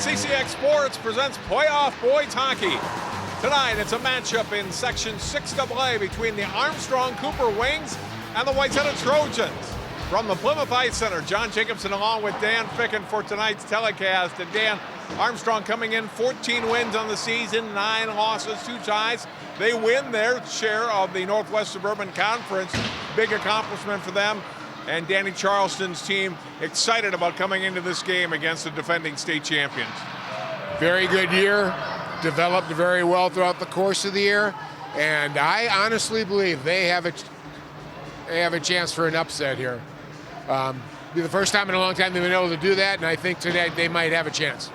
CCX Sports presents playoff boys hockey. Tonight, it's a matchup in Section 6AA between the Armstrong-Cooper Wings and the Wayzata Trojans. From the Plymouth Ice Center, John Jacobson along with Dan Ficken for tonight's telecast. And Dan, Armstrong coming in 14 wins on the season, 9 losses, 2 ties. They win their share of the Northwest Suburban Conference. Big accomplishment for them. And Danny Charleston's team excited about coming into this game against the defending state champions. Very good year, developed very well throughout the course of the year, and I honestly believe they have a chance for an upset here. Be the first time in a long time they've been able to do that, and I think today they might have a chance.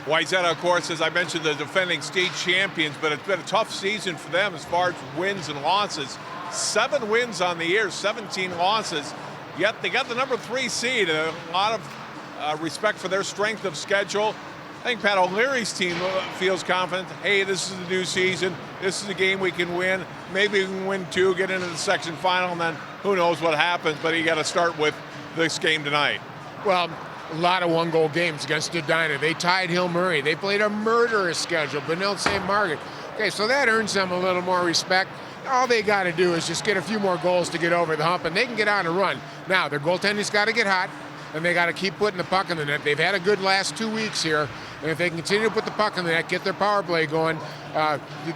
Wayzata, of course, as I mentioned, the defending state champions, but it's been a tough season for them as far as wins and losses. 7 wins on the year, 17 losses, yet they got the number 3 seed. A lot of respect for their strength of schedule. I think Pat O'Leary's team feels confident. Hey, this is the new season. This is a game we can win. Maybe we can win 2, get into the section final, and then who knows what happens. But you got to start with this game tonight. Well, a lot of one-goal games against Edina. They tied Hill Murray. They played a murderous schedule, Benilde St. Margaret. Okay, so that earns them a little more respect. All they got to do is just get a few more goals to get over the hump, and they can get on a run. Now, their goaltending's got to get hot, and they got to keep putting the puck in the net. They've had a good last 2 weeks here, and if they continue to put the puck in the net, get their power play going,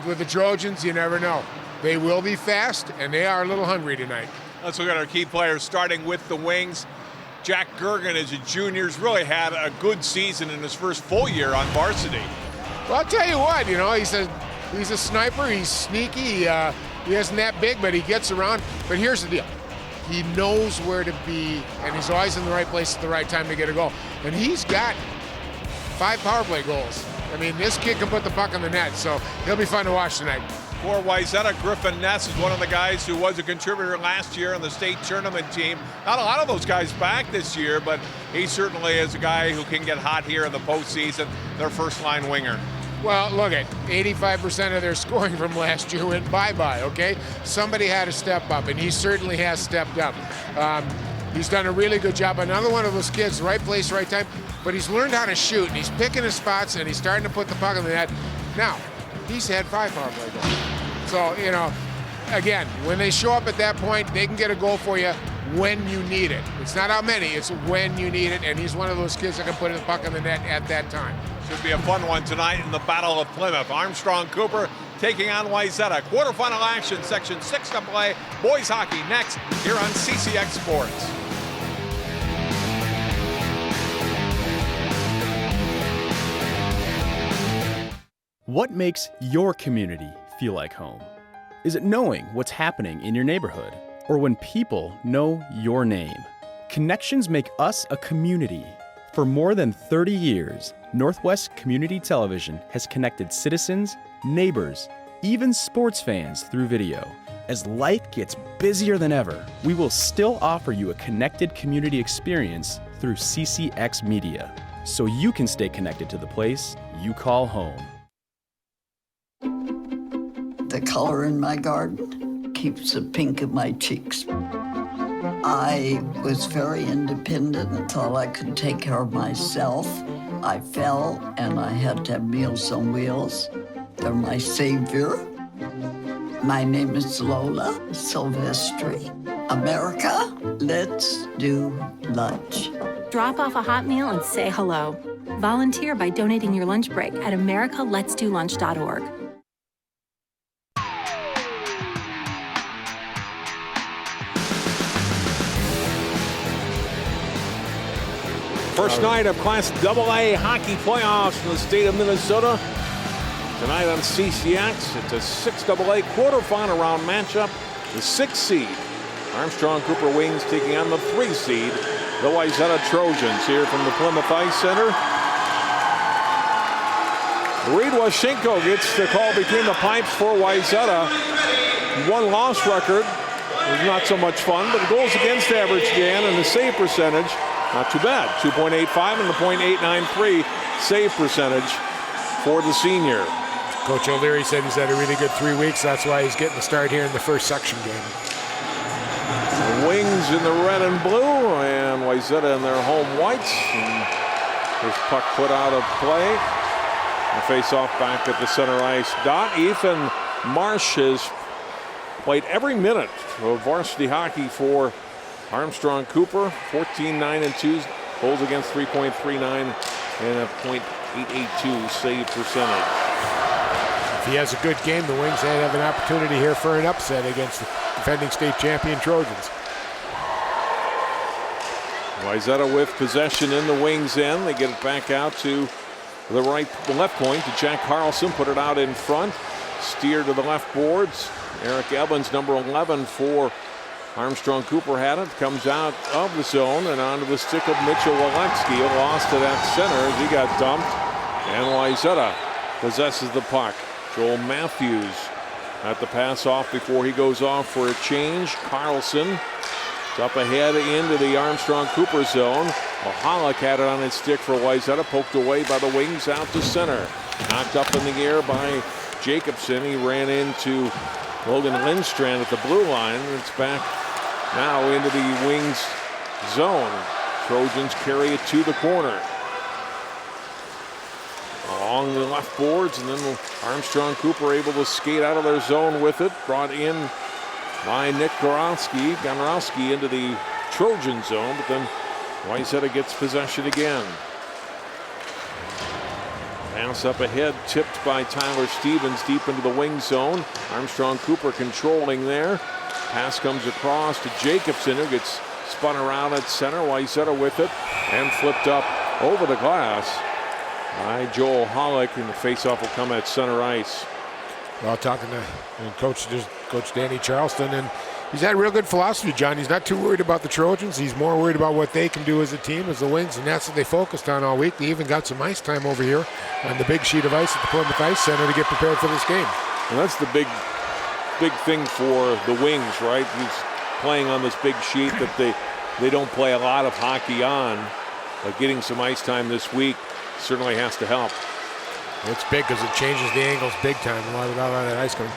with the Trojans, you never know. They will be fast, and they are a little hungry tonight. Let's look at our key players, starting with the Wings. Jack Gergen, as a junior, has really had a good season in his first full year on varsity. Well, I'll tell you what, he's a sniper. He's sneaky. He isn't that big, but he gets around. But here's the deal. He knows where to be, and he's always in the right place at the right time to get a goal. And he's got 5 power play goals. I mean, this kid can put the puck in the net, so he'll be fun to watch tonight. For Wayzata, Griffin Ness is one of the guys who was a contributor last year on the state tournament team. Not a lot of those guys back this year, but he certainly is a guy who can get hot here in the postseason, their first-line winger. Well, look at 85% of their scoring from last year went bye-bye, okay? Somebody had to step up, and he certainly has stepped up. He's done a really good job. Another one of those kids, right place, right time, but he's learned how to shoot, and he's picking his spots, and he's starting to put the puck in the net. Now, he's had 5 power play goals. So, again, when they show up at that point, they can get a goal for you when you need it. It's not how many, it's when you need it, and he's one of those kids that can put the puck in the net at that time. Should be a fun one tonight in the Battle of Plymouth. Armstrong-Cooper taking on Wayzata. Quarterfinal action, Section 6AA, boys hockey next here on CCX Sports. What makes your community feel like home? Is it knowing what's happening in your neighborhood? Or when people know your name? Connections make us a community. For more than 30 years, Northwest Community Television has connected citizens, neighbors, even sports fans through video. As life gets busier than ever, we will still offer you a connected community experience through CCX Media, so you can stay connected to the place you call home. The color in my garden keeps the pink in my cheeks. I was very independent and thought I could take care of myself. I fell and I had to have Meals on Wheels. They're my savior. My name is Lola Silvestri. America, let's do lunch. Drop off a hot meal and say hello. Volunteer by donating your lunch break at americaletsdolunch.org. First night of Class AA hockey playoffs in the state of Minnesota. Tonight on CCX, it's a 6AA quarterfinal round matchup. The 6th seed, Armstrong-Cooper Wings, taking on the 3 seed, the Wayzata Trojans, here from the Plymouth Ice Center. Reed Washenko gets the call between the pipes for Wayzata. 1-loss record. was not so much fun, but the goals against average, Dan, and the save percentage, not too bad. 2.85 and the .893 save percentage for the senior. Coach O'Leary said he's had a really good 3 weeks. That's why he's getting the start here in the first section game. The Wings in the red and blue, and Wayzata in their home whites. And this puck put out of play. The face-off back at the center ice dot. Ethan Marsh has played every minute of varsity hockey for Armstrong-Cooper. 14-9-2, goals against 3.39 and a .882 save percentage. If he has a good game, the Wings may have an opportunity here for an upset against the defending state champion Trojans. Wayzata with possession in the Wings end. They get it back out to the left point to Jack Carlson. Put it out in front. Steer to the left boards. Eric Evans, number 11 for Armstrong-Cooper, had it. Comes out of the zone and onto the stick of Mitchell Walensky. Lost to that center as he got dumped. And Wayzata possesses the puck. Joel Matthews at the pass off before he goes off for a change. Carlson up ahead into the Armstrong-Cooper zone. Mahalik had it on his stick for Wayzata, poked away by the Wings out to center. Knocked up in the air by Jacobson. He ran into Logan Lindstrand at the blue line. It's back now into the Wings zone. Trojans carry it to the corner. Along the left boards, and then Armstrong-Cooper able to skate out of their zone with it. Brought in by Nick Ganrowski into the Trojan zone, but then Wayzata gets possession again. Pass up ahead, tipped by Tyler Stevens deep into the wing zone. Armstrong-Cooper controlling there. Pass comes across to Jacobson, who gets spun around at center. Wayzata with it and flipped up over the glass by Joel Hollick, and the faceoff will come at center ice. Well, talking to Coach Danny Charleston, and he's had a real good philosophy, John. He's not too worried about the Trojans. He's more worried about what they can do as a team, as the Wings, and that's what they focused on all week. They even got some ice time over here on the big sheet of ice at the Plymouth Ice Center to get prepared for this game. And that's the big thing for the Wings, right? He's playing on this big sheet that they don't play a lot of hockey on. But getting some ice time this week certainly has to help. It's big because it changes the angles big time. A lot of that ice coming.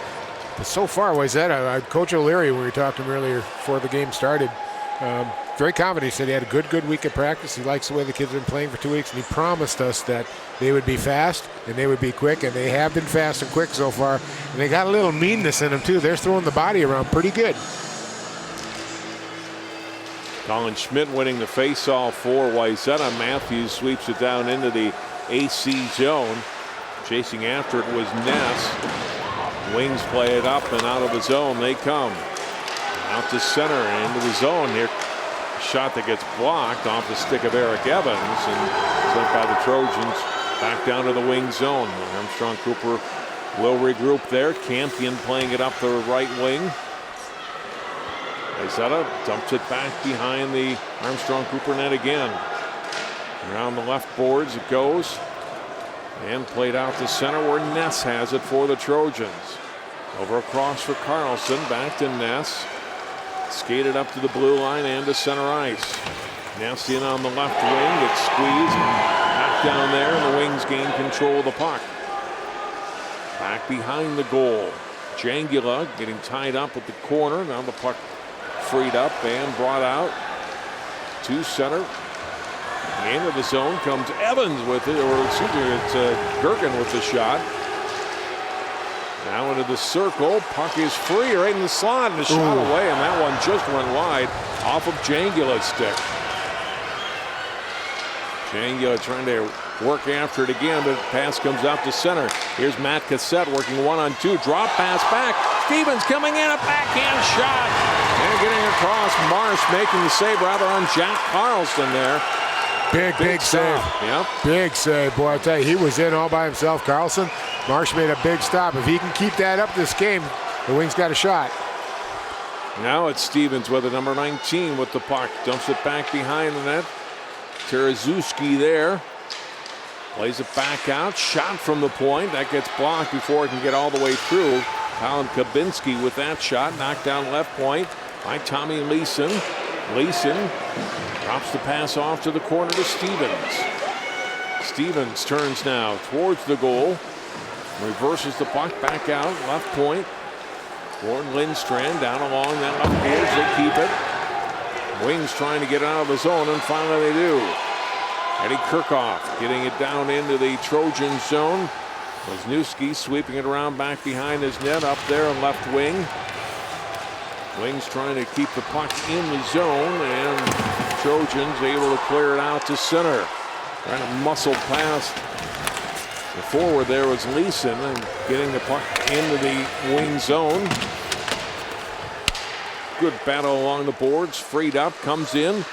But so far, Wayzata, Coach O'Leary, when we talked to him earlier before the game started, very confident. He said he had a good week of practice. He likes the way the kids have been playing for 2 weeks, and he promised us that they would be fast and they would be quick, and they have been fast and quick so far. And they got a little meanness in them too. They're throwing the body around pretty good. Colin Schmidt winning the face-off for Wayzata. Matthews sweeps it down into the AC zone. Chasing after it was Ness. Wings play it up and out of the zone. They come out to center and into the zone here. Shot that gets blocked off the stick of Eric Evans and sent by the Trojans back down to the wing zone. Armstrong-Cooper will regroup there. Campion playing it up the right wing. Wayzata dumps it back behind the Armstrong-Cooper net again. Around the left boards it goes. And played out to center where Ness has it for the Trojans. Over across for Carlson, back to Ness. Skated up to the blue line and to center ice. Ness in on the left wing, gets squeezed and back down there, and the Wings gain control of the puck. Back behind the goal. Jangula getting tied up at the corner. Now the puck freed up and brought out to center. Into the zone comes Evans with it, or excuse me, it's Gergen with the shot. Now into the circle, puck is free right in the slot, and the shot away, and that one just went wide off of Jangula's stick. Jangula trying to work after it again, but the pass comes out to center. Here's Matt Cassette working 1-on-2, drop pass back. Stevens coming in, a backhand shot, and getting across. Marsh making the save rather on Jack Carlson there. Big save. Yep. Big save, boy. I'll tell you, he was in all by himself. Carlson, Marsh made a big stop. If he can keep that up this game, the Wings got a shot. Now it's Stevens with a number 19 with the puck. Dumps it back behind the net. Tarazuski there. Plays it back out. Shot from the point. That gets blocked before it can get all the way through. Colin Kabinski with that shot. Knocked down left point. by Tommy Leeson. Leeson drops the pass off to the corner to Stevens. Stevens turns now towards the goal. Reverses the puck back out, left point. Gordon Lindstrand down along that left edge. They keep it. Wings trying to get out of the zone, and finally they do. Eddie Kirchhoff getting it down into the Trojan zone. Wisniewski sweeping it around back behind his net up there on left wing. Wings trying to keep the puck in the zone, and Trojans able to clear it out to center. Trying to muscle past the forward there was Leeson, and getting the puck into the wing zone. Good battle along the boards. Freed up, comes in,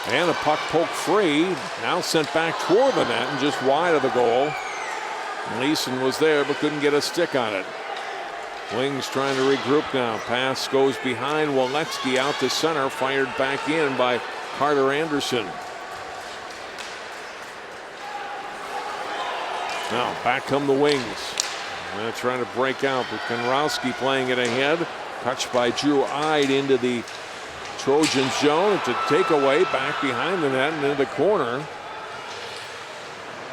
and the puck poked free. Now sent back toward the net and just wide of the goal. Leeson was there but couldn't get a stick on it. Wings trying to regroup now. Pass goes behind Waletsky out to center. Fired back in by Carter Anderson. Now back come the Wings. They're trying to break out, but Konrowski playing it ahead. Touched by Drew Ide into the Trojan zone. It's a takeaway back behind the net and into the corner.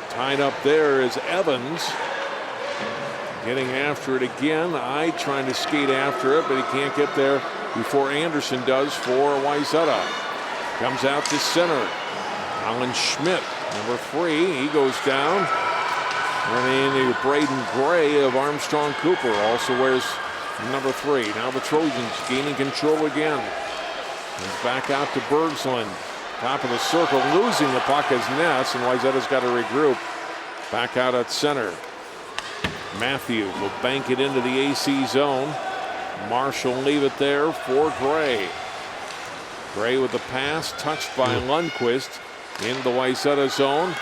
Tied up there is Evans. Getting after it again. Ide trying to skate after it, but he can't get there before Anderson does for Wayzata. Comes out to center. Alan Schmidt, number 3. He goes down. Running into Braden Gray of Armstrong-Cooper. Also wears number 3. Now the Trojans gaining control again. And back out to Bergsland. Top of the circle, losing the puck as Ness, and Wayzata's got to regroup. Back out at center. Matthew will bank it into the AC zone. Marshall leave it there for Gray. Gray with the pass, touched by Lundqvist into the Wayzata zone.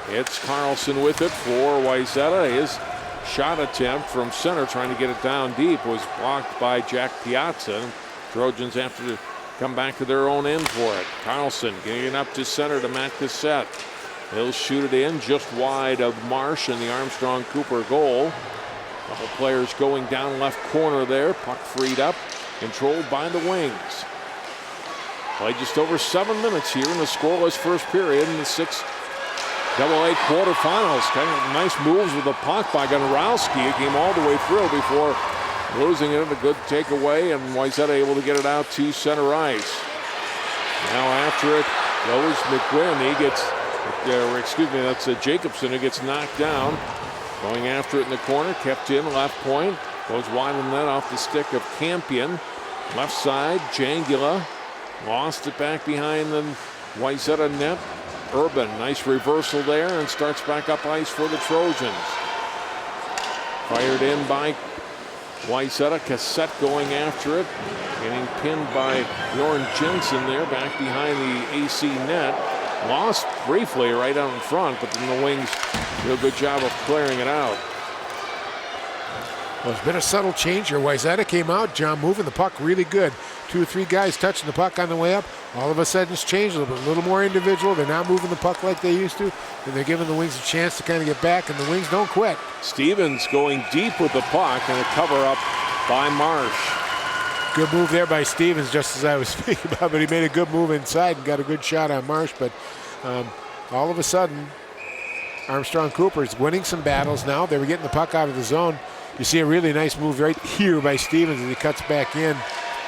It's Carlson with it for Wayzata. His shot attempt from center, trying to get it down deep, was blocked by Jack Piazza. Trojans have to come back to their own end for it. Carlson getting it up to center to Matt Cassette. He'll shoot it in just wide of Marsh and the Armstrong-Cooper goal. Couple players going down left corner there. Puck freed up, controlled by the Wings. Played just over 7 minutes here in the scoreless first period in the 6AA quarterfinals. Kind of nice moves with the puck by Gonarowski. It came all the way through before losing it. A good takeaway, and Wayzata able to get it out to center ice. Now after it goes McGuinn. He gets, that's Jacobson who gets knocked down. Going after it in the corner, kept in left point. Goes wide of the net off the stick of Campion. Left side, Jangula. Lost it back behind the Wayzata net. Urban, nice reversal there, and starts back up ice for the Trojans. Fired in by Wayzata. Cassette going after it. Getting pinned by Bjorn Jensen there, back behind the AC net. Lost briefly right out in front, but then the Wings do a good job of clearing it out. Well, it's been a subtle change here. Wayzata came out, John, moving the puck really good. 2 or 3 guys touching the puck on the way up. All of a sudden it's changed a little more individual. They're not moving the puck like they used to, and they're giving the Wings a chance to kind of get back, and the Wings don't quit. Stevens going deep with the puck, and a cover up by Marsh. Good move there by Stevens, just as I was speaking about, but he made a good move inside and got a good shot on Marsh. But all of a sudden, Armstrong-Cooper is winning some battles now. They were getting the puck out of the zone. You see a really nice move right here by Stevens as he cuts back in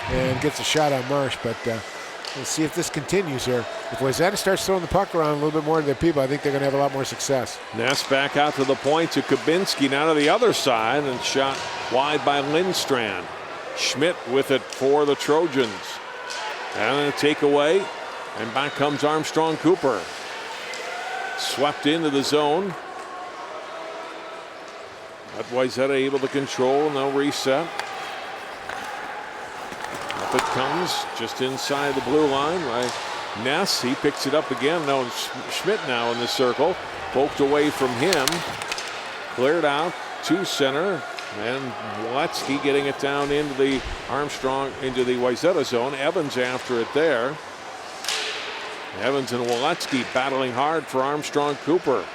and gets a shot on Marsh. But we'll see if this continues here. If Wayzata starts throwing the puck around a little bit more to their people, I think they're going to have a lot more success. Ness back out to the point to Kabinski, now to the other side, and shot wide by Lindstrand. Schmidt with it for the Trojans. And a takeaway, and back comes Armstrong-Cooper. Swept into the zone. But Wayzata able to control, and they'll reset. Up it comes, just inside the blue line by Ness. He picks it up again. No, Schmidt now in the circle. Poked away from him. Cleared out to center. And Waletsky getting it down into the into the Wayzata zone. Evans after it there. Evans and Waletsky battling hard for Armstrong-Cooper.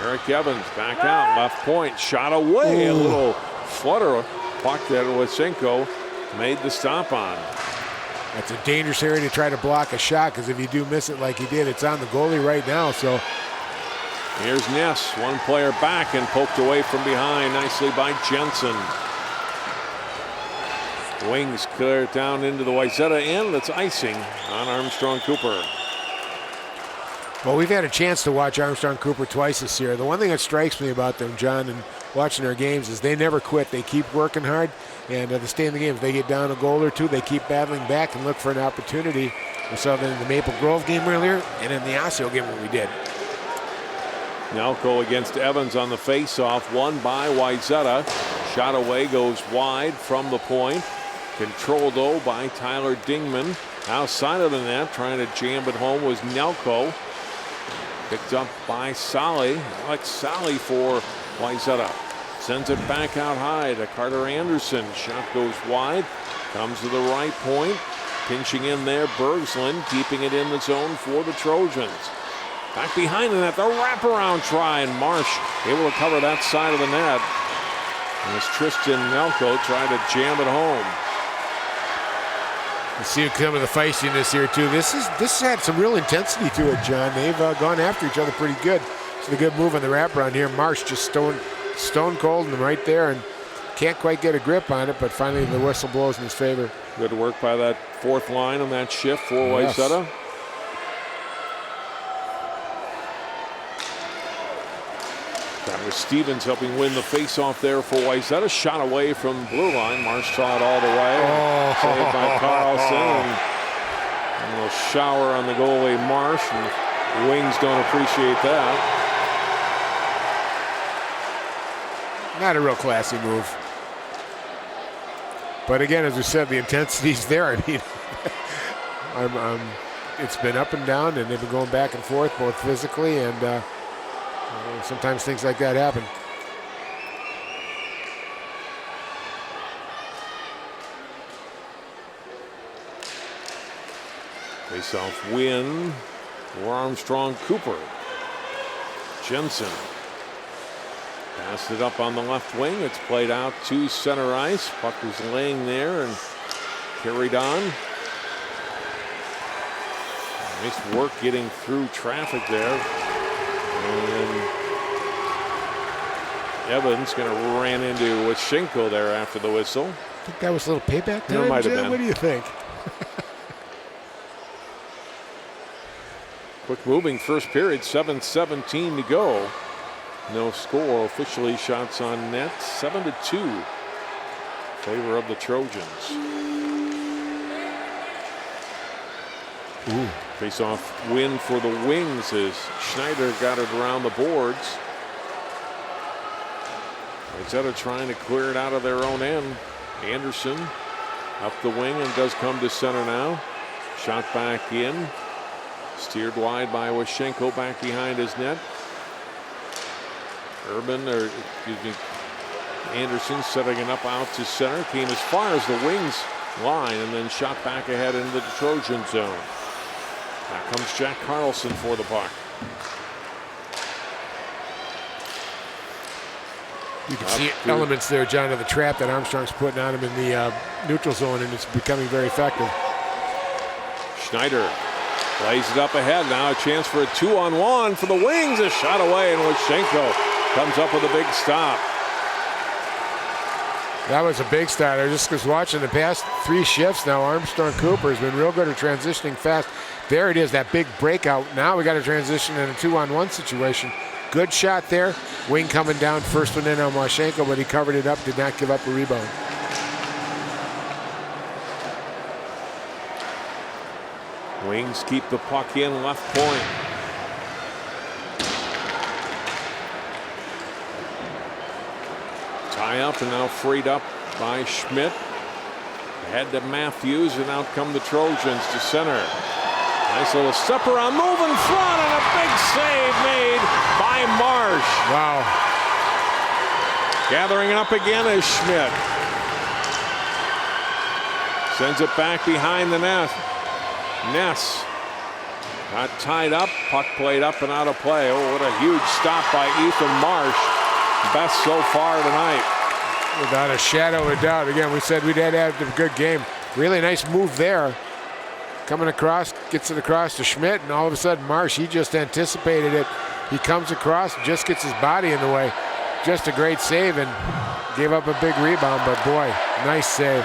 Eric Evans back out, left point, shot away. A little flutter puck that Lysenko made the stop on. That's a dangerous area to try to block a shot, because if you do miss it like he did, it's on the goalie right now. So here's Ness, one player back and poked away from behind nicely by Jensen. The Wings clear it down into the Wayzata end. That's icing on Armstrong-Cooper. Well, we've had a chance to watch Armstrong-Cooper twice this year. The one thing that strikes me about them, John, and watching their games is they never quit. They keep working hard, and they stay in the game. If they get down a goal or two, they keep battling back and look for an opportunity. We saw that in the Maple Grove game earlier and in the Osseo game when we did. Nelko against Evans on the face-off, won by Wayzata. Shot away, goes wide from the point. Controlled, though, by Tyler Dingman. Outside of the net, trying to jam it home was Nelko. Picked up by Solly. Alex Solly for Wayzata. Sends it back out high to Carter Anderson. Shot goes wide. Comes to the right point. Pinching in there, Bergslund, keeping it in the zone for the Trojans. Back behind the net, the wraparound try, and Marsh able to cover that side of the net. And as Tristan Nelko tried to jam it home. You see some of the feistiness here too. This had some real intensity to it, John. They've gone after each other pretty good. It's a good move on the wraparound here. Marsh just stone cold and right there, and can't quite get a grip on it, but finally the whistle blows in his favor. Good work by that fourth line on that shift for Wayzata. That was Stevens helping win the face-off there for Wayzata. Shot away from blue line. Marsh saw it all the way. Saved by Carlson. And a little shower on the goalie Marsh, and the Wings don't appreciate that. Not a real classy move. But again, as we said, the intensity's there. I mean, it's been up and down, and they've been going back and forth, both physically and sometimes things like that happen. Face-off win for Armstrong-Cooper. Jensen passed it up on the left wing. It's played out to center ice. Puck was laying there and carried on. Nice work getting through traffic there. And Evans going to ran into Washenko there after the whistle. I think that was a little payback time. There might have been. What do you think? Quick moving first period, 7:17 to go. No score officially. Shots on net, 7-2 in favor of the Trojans. Ooh. Face-off win for the Wings as Schneider got it around the boards. Wayzata trying to clear it out of their own end. Anderson up the wing and does come to center now. Shot back in. Steered wide by Washenko back behind his net. Anderson setting it up out to center. Came as far as the Wings line and then shot back ahead into the Trojan zone. Now comes Jack Carlson for the puck. You can see elements there, John, of the trap that Armstrong's putting on him in the neutral zone, and it's becoming very effective. Schneider plays it up ahead. Now a chance for a 2-on-1 for the Wings. A shot away, and Washenko comes up with a big stop. That was a big start. I just was watching the past 3 shifts now. Armstrong-Cooper has been real good at transitioning fast. There it is, that big breakout. Now we got to transition in a 2-on-1 situation. Good shot there. Wing coming down, first one in on Washenko, but he covered it up, did not give up a rebound. Wings keep the puck in left point. Tie up and now freed up by Schmidt. Ahead to Matthews, and out come the Trojans to center. Nice little step around, move in front, and a big save made by Marsh. Wow. Gathering it up again is Schmidt. Sends it back behind the net. Ness got tied up, puck played up and out of play. Oh, what a huge stop by Ethan Marsh. Best so far tonight. Without a shadow of a doubt. Again, we said we'd had a good game. Really nice move there. Coming across, gets it across to Schmidt, and all of a sudden Marsh, he just anticipated it. He comes across, just gets his body in the way. Just a great save and gave up a big rebound, but boy, nice save.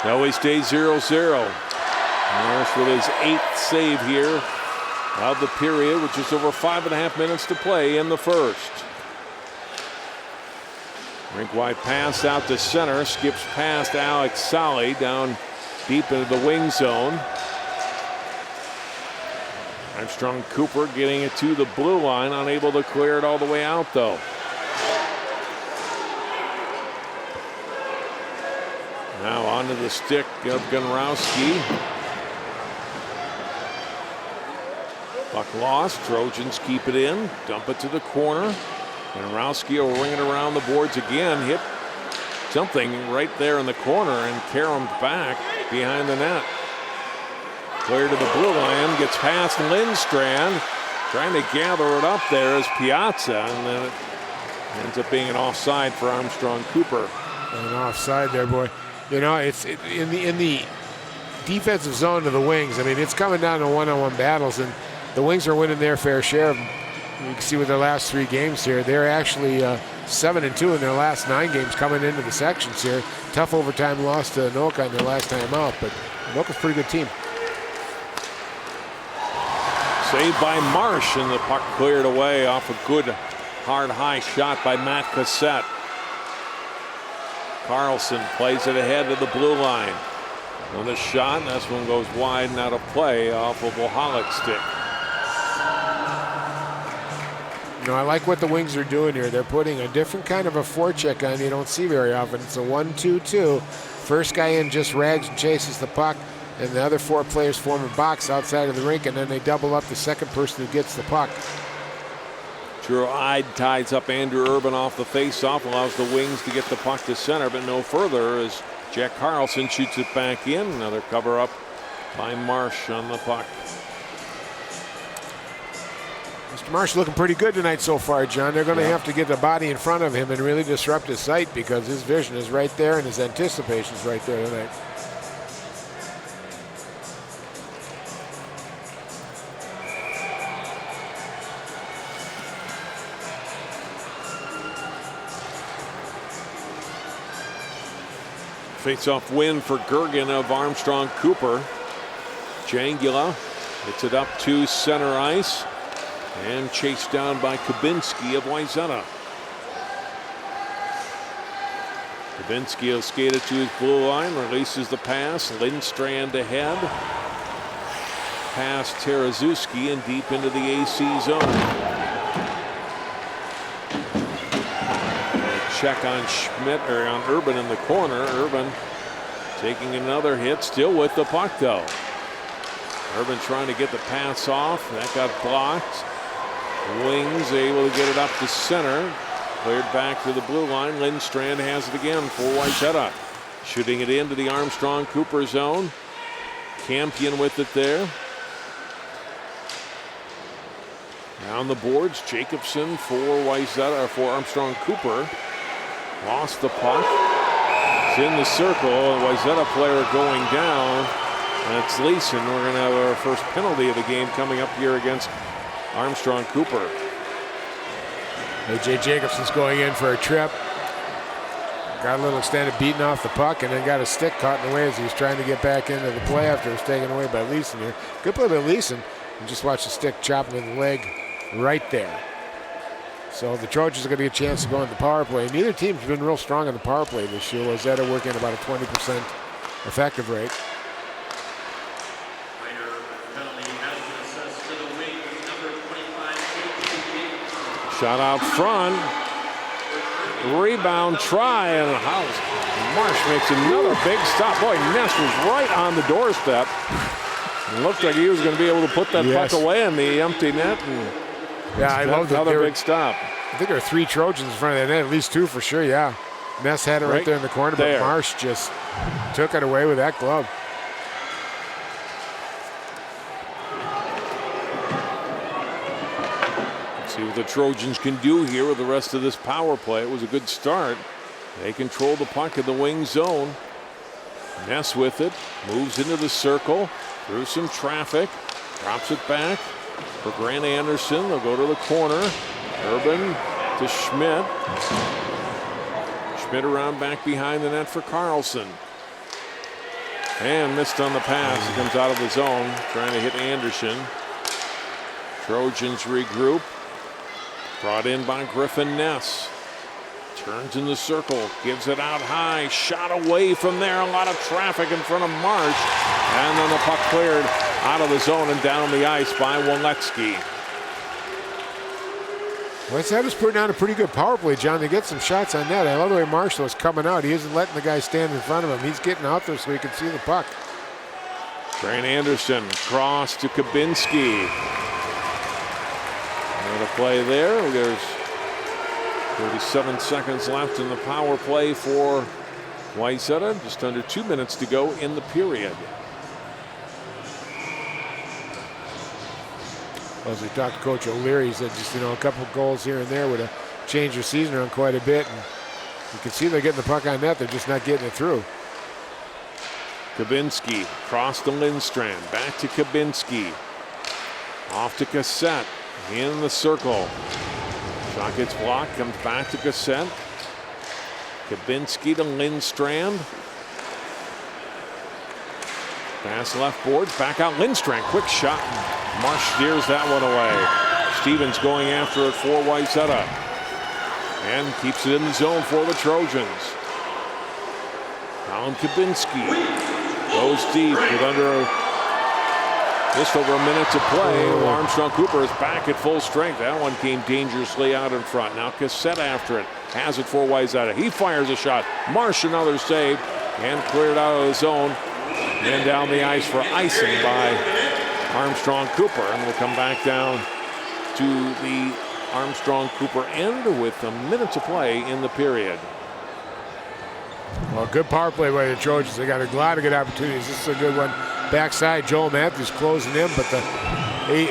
Now we stay 0-0. Marsh with his 8th save here of the period, which is over 5.5 minutes to play in the first. Rink wide pass out to center, skips past Alex Solly down deep into the wing zone. Armstrong-Cooper getting it to the blue line, unable to clear it all the way out though. Now onto the stick of Gunrowski. Puck lost. Trojans keep it in. Dump it to the corner. Gunrowski will ring it around the boards again. Hit something right there in the corner and caromed back behind the net. Clear to the blue line. Gets past Lindstrand. Trying to gather it up there is Piazza. And then it ends up being an offside for Armstrong-Cooper. An offside there, boy. You know, it's in the defensive zone of the Wings. I mean, it's coming down to one-on-one battles, and the Wings are winning their fair share of them. You can see with their last 3 games here, they're actually 7-2 in their last 9 games coming into the sections here. Tough overtime loss to Anoka in their last time out, but Anoka's a pretty good team. Saved by Marsh, and the puck cleared away off a good hard high shot by Matt Cassette. Carlson plays it ahead to the blue line. On the shot, and this one goes wide and out of play off of Wohalik's stick. You know, I like what the Wings are doing here. They're putting a different kind of a forecheck on you don't see very often. It's a 1-2-2. First guy in just rags and chases the puck, and the other 4 players form a box outside of the rink, and then they double up the second person who gets the puck. Drew Ide ties up Andrew Urban off the face-off, allows the Wings to get the puck to center, but no further as Jack Carlson shoots it back in. Another cover-up by Marsh on the puck. Mr. Marsh looking pretty good tonight so far, John. They're going to have to get the body in front of him and really disrupt his sight because his vision is right there and his anticipation is right there tonight. Face-off win for Gergen of Armstrong-Cooper. Jangula gets it up to center ice and chased down by Kabinski of Wayzata. Kabinski will skate it to his blue line, releases the pass. Lindstrand ahead. Past Tarazuski and deep into the AC zone. Check on Schmidt, or on Urban in the corner. Urban taking another hit, still with the puck though. Urban trying to get the pass off. That got blocked. Wings able to get it up to center. Cleared back to the blue line. Lindstrand has it again for Wayzata. Shooting it into the Armstrong-Cooper zone. Campion with it there. Down the boards, Jacobson for Wayzata, for Armstrong-Cooper. Lost the puck. It's in the circle. A Wayzata player going down. That's Leeson. We're going to have our first penalty of the game coming up here against Armstrong-Cooper. A.J. Jacobson's going in for a trip. Got a little extended beating off the puck and then got a stick caught in the way as he was trying to get back into the play after it was taken away by Leeson here. Good play by Leeson. And just watch the stick chop him in the leg right there. So the Trojans are going to get a chance to go on the power play. Neither team's been real strong on the power play this year. Wayzata working at about a 20% effective rate. Shot out front. Rebound try, and Marsh makes another big stop. Boy, Ness was right on the doorstep. It looked like he was going to be able to put that puck away in the empty net. Yeah, I love that. Another big stop. I think there are 3 Trojans in front of that net, at least 2 for sure, yeah. Ness had it right there in the corner, but Marsh just took it away with that glove. See what the Trojans can do here with the rest of this power play. It was a good start. They control the puck in the wing zone. Ness with it, moves into the circle, through some traffic, drops it back for Grant Anderson. They'll go to the corner. Urban to Schmidt. Schmidt around back behind the net for Carlson. And missed on the pass. He comes out of the zone, trying to hit Anderson. Trojans regroup. Brought in by Griffin Ness. Turns in the circle, gives it out high, shot away from there. A lot of traffic in front of Marsh. And then the puck cleared out of the zone and down the ice by Waletsky. Wayzata's putting on a pretty good power play, John. They get some shots on net. I love the way Marshall is coming out. He isn't letting the guy stand in front of him. He's getting out there so he can see the puck. Grant Anderson cross to Kabinski. Another play there. There's 37 seconds left in the power play for Wayzata. Just under 2 minutes to go in the period. As we talked to Coach O'Leary, he said just, a couple of goals here and there would have changed their season around quite a bit. And you can see they're getting the puck on net. They're just not getting it through. Kabinski cross to Lindstrand. Back to Kabinski. Off to Cassette. In the circle. Shot gets blocked. Comes back to Cassette. Kabinski to Lindstrand. Pass left boards. Back out Lindstrand. Quick shot. Marsh steers that one away. Stevens going after it for Wayzata. And keeps it in the zone for the Trojans. Colin Kabinski goes deep with just over a minute to play. Armstrong-Cooper is back at full strength. That one came dangerously out in front. Now Cassette after it. Has it for Wayzata. He fires a shot. Marsh another save. And cleared out of the zone. And down the ice for icing by Armstrong-Cooper. And we'll come back down to the Armstrong-Cooper end with a minute to play in the period. Well, good power play by the Trojans. They got a lot of good opportunities. This is a good one. Backside, Joel Matthews closing in, but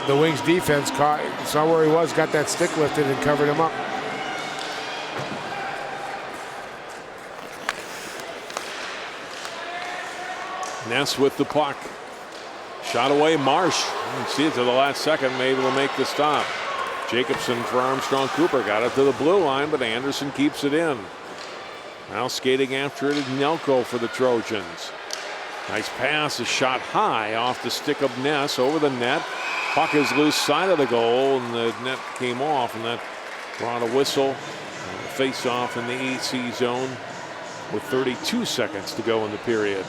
the Wings defense saw where he was, got that stick lifted and covered him up. Ness with the puck. Shot away, Marsh. You can see it to the last second, maybe to make the stop. Jacobson for Armstrong-Cooper. Got it to the blue line, but Anderson keeps it in. Now skating after it is Nelko for the Trojans. Nice pass, a shot high off the stick of Ness over the net. Puck is loose side of the goal, and the net came off, and that brought a whistle. Face off in the EC zone with 32 seconds to go in the period.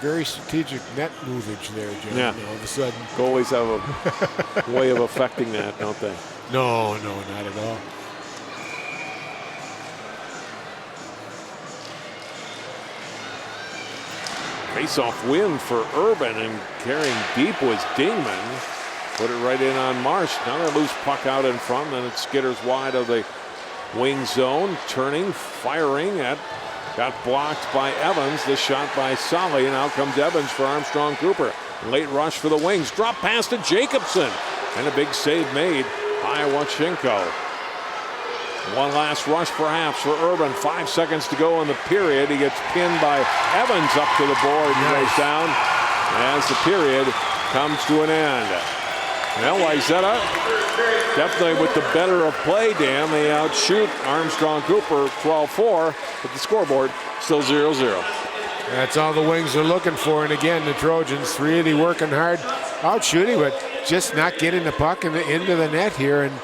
Very strategic net movage there, Jim. Yeah. All of a sudden. Goalies have a way of affecting that, don't they? No, not at all. Face-off win for Urban, and carrying deep was Dingman. Put it right in on Marsh. Another loose puck out in front, then it skitters wide of the wing zone. Turning, firing got blocked by Evans. This shot by Solly, and out comes Evans for Armstrong-Cooper. Late rush for the Wings. Drop pass to Jacobson, and a big save made by Wachenko. One last rush perhaps for Urban. 5 seconds to go in the period. He gets pinned by Evans up to the board and goes down as the period comes to an end. Well, Wayzata definitely with the better of play, Dan. They outshoot Armstrong-Cooper 12-4, but the scoreboard still 0-0. That's all the Wings are looking for. And again, the Trojans really working hard, out shooting, but just not getting the puck into the net here. And,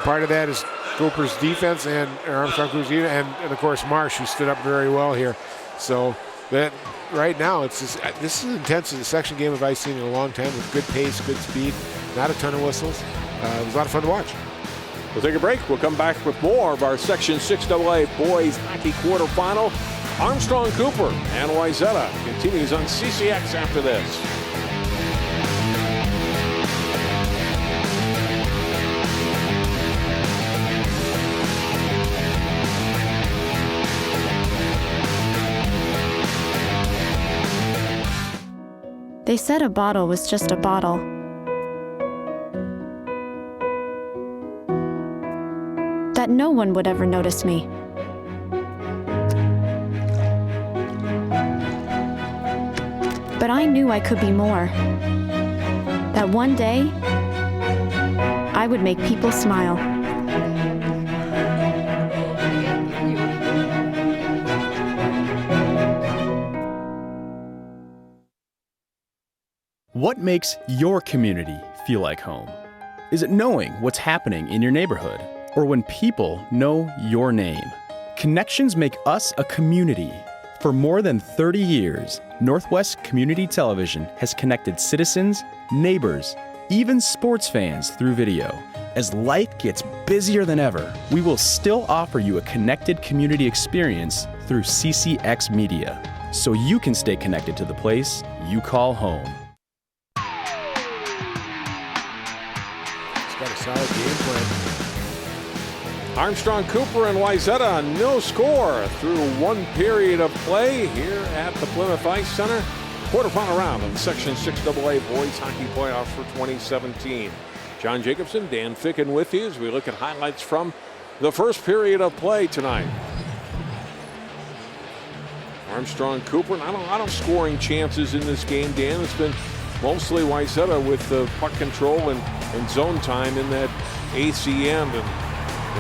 part of that is Cooper's defense and Armstrong-Cooper's defense, and of course Marsh, who stood up very well here. So that right now, this is as intense as a section game I've seen in a long time, with good pace, good speed, not a ton of whistles. It was a lot of fun to watch. We'll take a break. We'll come back with more of our Section 6AA boys hockey quarterfinal. Armstrong-Cooper and Wayzata continues on CCX after this. They said a bottle was just a bottle. one would ever notice me. But I knew I could be more. That one day, I would make people smile. What makes your community feel like home? Is it knowing what's happening in your neighborhood, or when people know your name? Connections make us a community. For more than 30 years, Northwest Community Television has connected citizens, neighbors, even sports fans through video. As life gets busier than ever, we will still offer you a connected community experience through CCX Media, so you can stay connected to the place you call home. Got a solid game plan. Armstrong-Cooper and Wayzata, no score through one period of play here at the Plymouth Ice Center. Quarterfinal round of the Section 6AA Boys Hockey Playoffs for 2017. John Jacobson, Dan Ficken with you as we look at highlights from the first period of play tonight. Armstrong-Cooper, not a lot of scoring chances in this game, Dan. It's been mostly Wayzata with the puck control and zone time in that AC end. And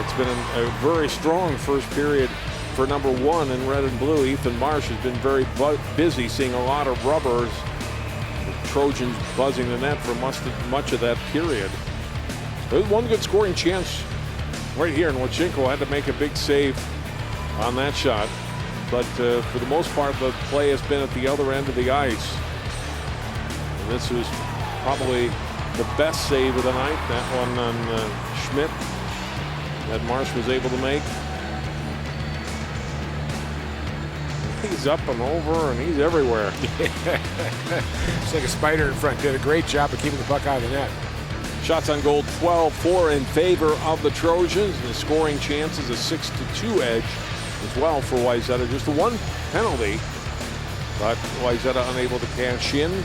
it's been a very strong first period for number one in red and blue. Ethan Marsh has been very busy, seeing a lot of rubbers. The Trojans buzzing the net for much of that period. There's one good scoring chance right here, and Wachenko had to make a big save on that shot. But for the most part, the play has been at the other end of the ice. And this was probably the best save of the night, that one on Schmidt that Marsh was able to make. He's up and over and he's everywhere. It's like a spider in front. Did a great job of keeping the puck out of the net. Shots on goal 12-4 in favor of the Trojans. The scoring chance is a 6-2 edge as well for Wayzata. Just the one penalty, but Wayzata unable to cash in.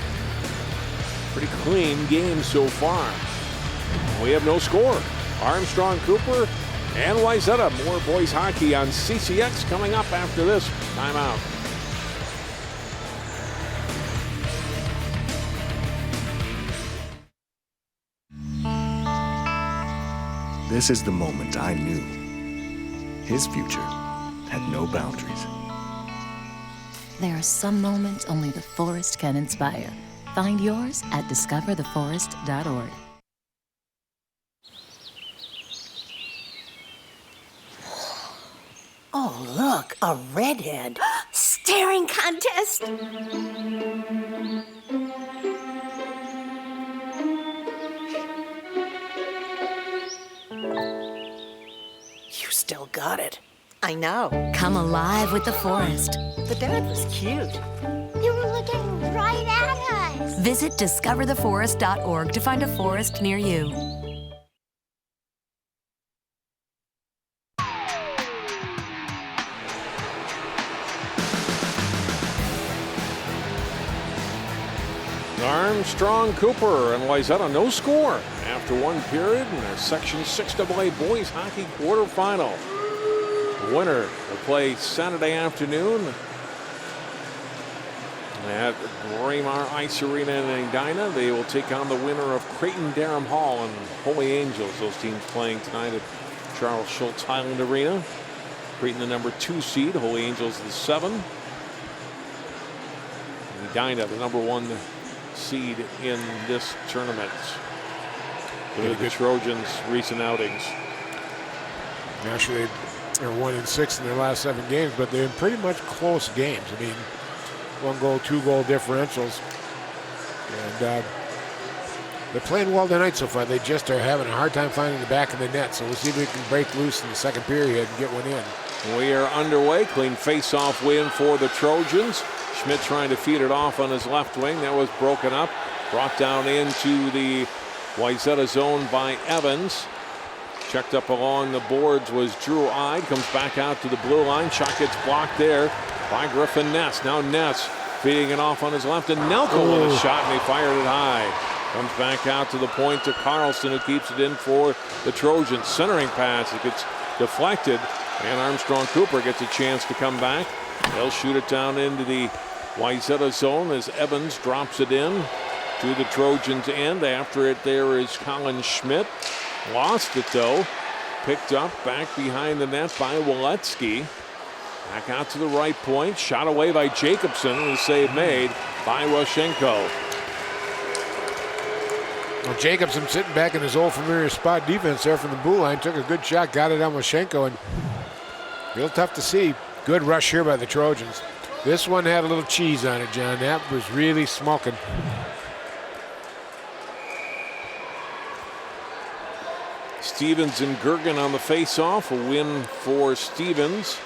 Pretty clean game so far. We have no score. Armstrong-Cooper and Wayzata. More boys hockey on CCX coming up after this timeout. This is the moment I knew his future had no boundaries. There are some moments only the forest can inspire. Find yours at discovertheforest.org. Oh, look, a redhead. Staring contest. You still got it. I know. Come alive with the forest. The dad was cute. You were looking right at us. Visit discovertheforest.org to find a forest near you. Armstrong-Cooper and Wayzata, no score after one period in their Section 6AA Boys Hockey quarterfinal. The winner will play Saturday afternoon at Braemar Ice Arena in Edina. They will take on the winner of Creighton-Durham Hall and Holy Angels. Those teams playing tonight at Charles Schultz Highland Arena. Creighton the number 2 seed, Holy Angels the 7. Edina the number 1 seed in this tournament. Look at the Trojans' recent outings. Actually, they're 1-6 in their last 7 games, but they're pretty much close games. I mean, 1 goal, 2 goal differentials. And they're playing well tonight so far. They just are having a hard time finding the back of the net. So we'll see if we can break loose in the second period and get one in. We are underway. Clean face-off win for the Trojans. Schmidt trying to feed it off on his left wing. That was broken up. Brought down into the Wayzata zone by Evans. Checked up along the boards was Drew Ide. Comes back out to the blue line. Shot gets blocked there by Griffin Ness. Now Ness feeding it off on his left. And Nelko with a shot, and he fired it high. Comes back out to the point to Carlson, who keeps it in for the Trojans. Centering pass. It gets deflected, and Armstrong-Cooper gets a chance to come back. They'll shoot it down into the Wayzata zone as Evans drops it in to the Trojans' end. After it, there is Colin Schmidt. Lost it, though. Picked up back behind the net by Waletsky. Back out to the right point. Shot away by Jacobson. And the save made by Roshenko. Well, Jacobson sitting back in his old familiar spot defense there from the blue line. Took a good shot, got it on Roshenko, and real tough to see. Good rush here by the Trojans. This one had a little cheese on it, John. That was really smoking. Stevens and Gergen on the face-off. A win for Stevens.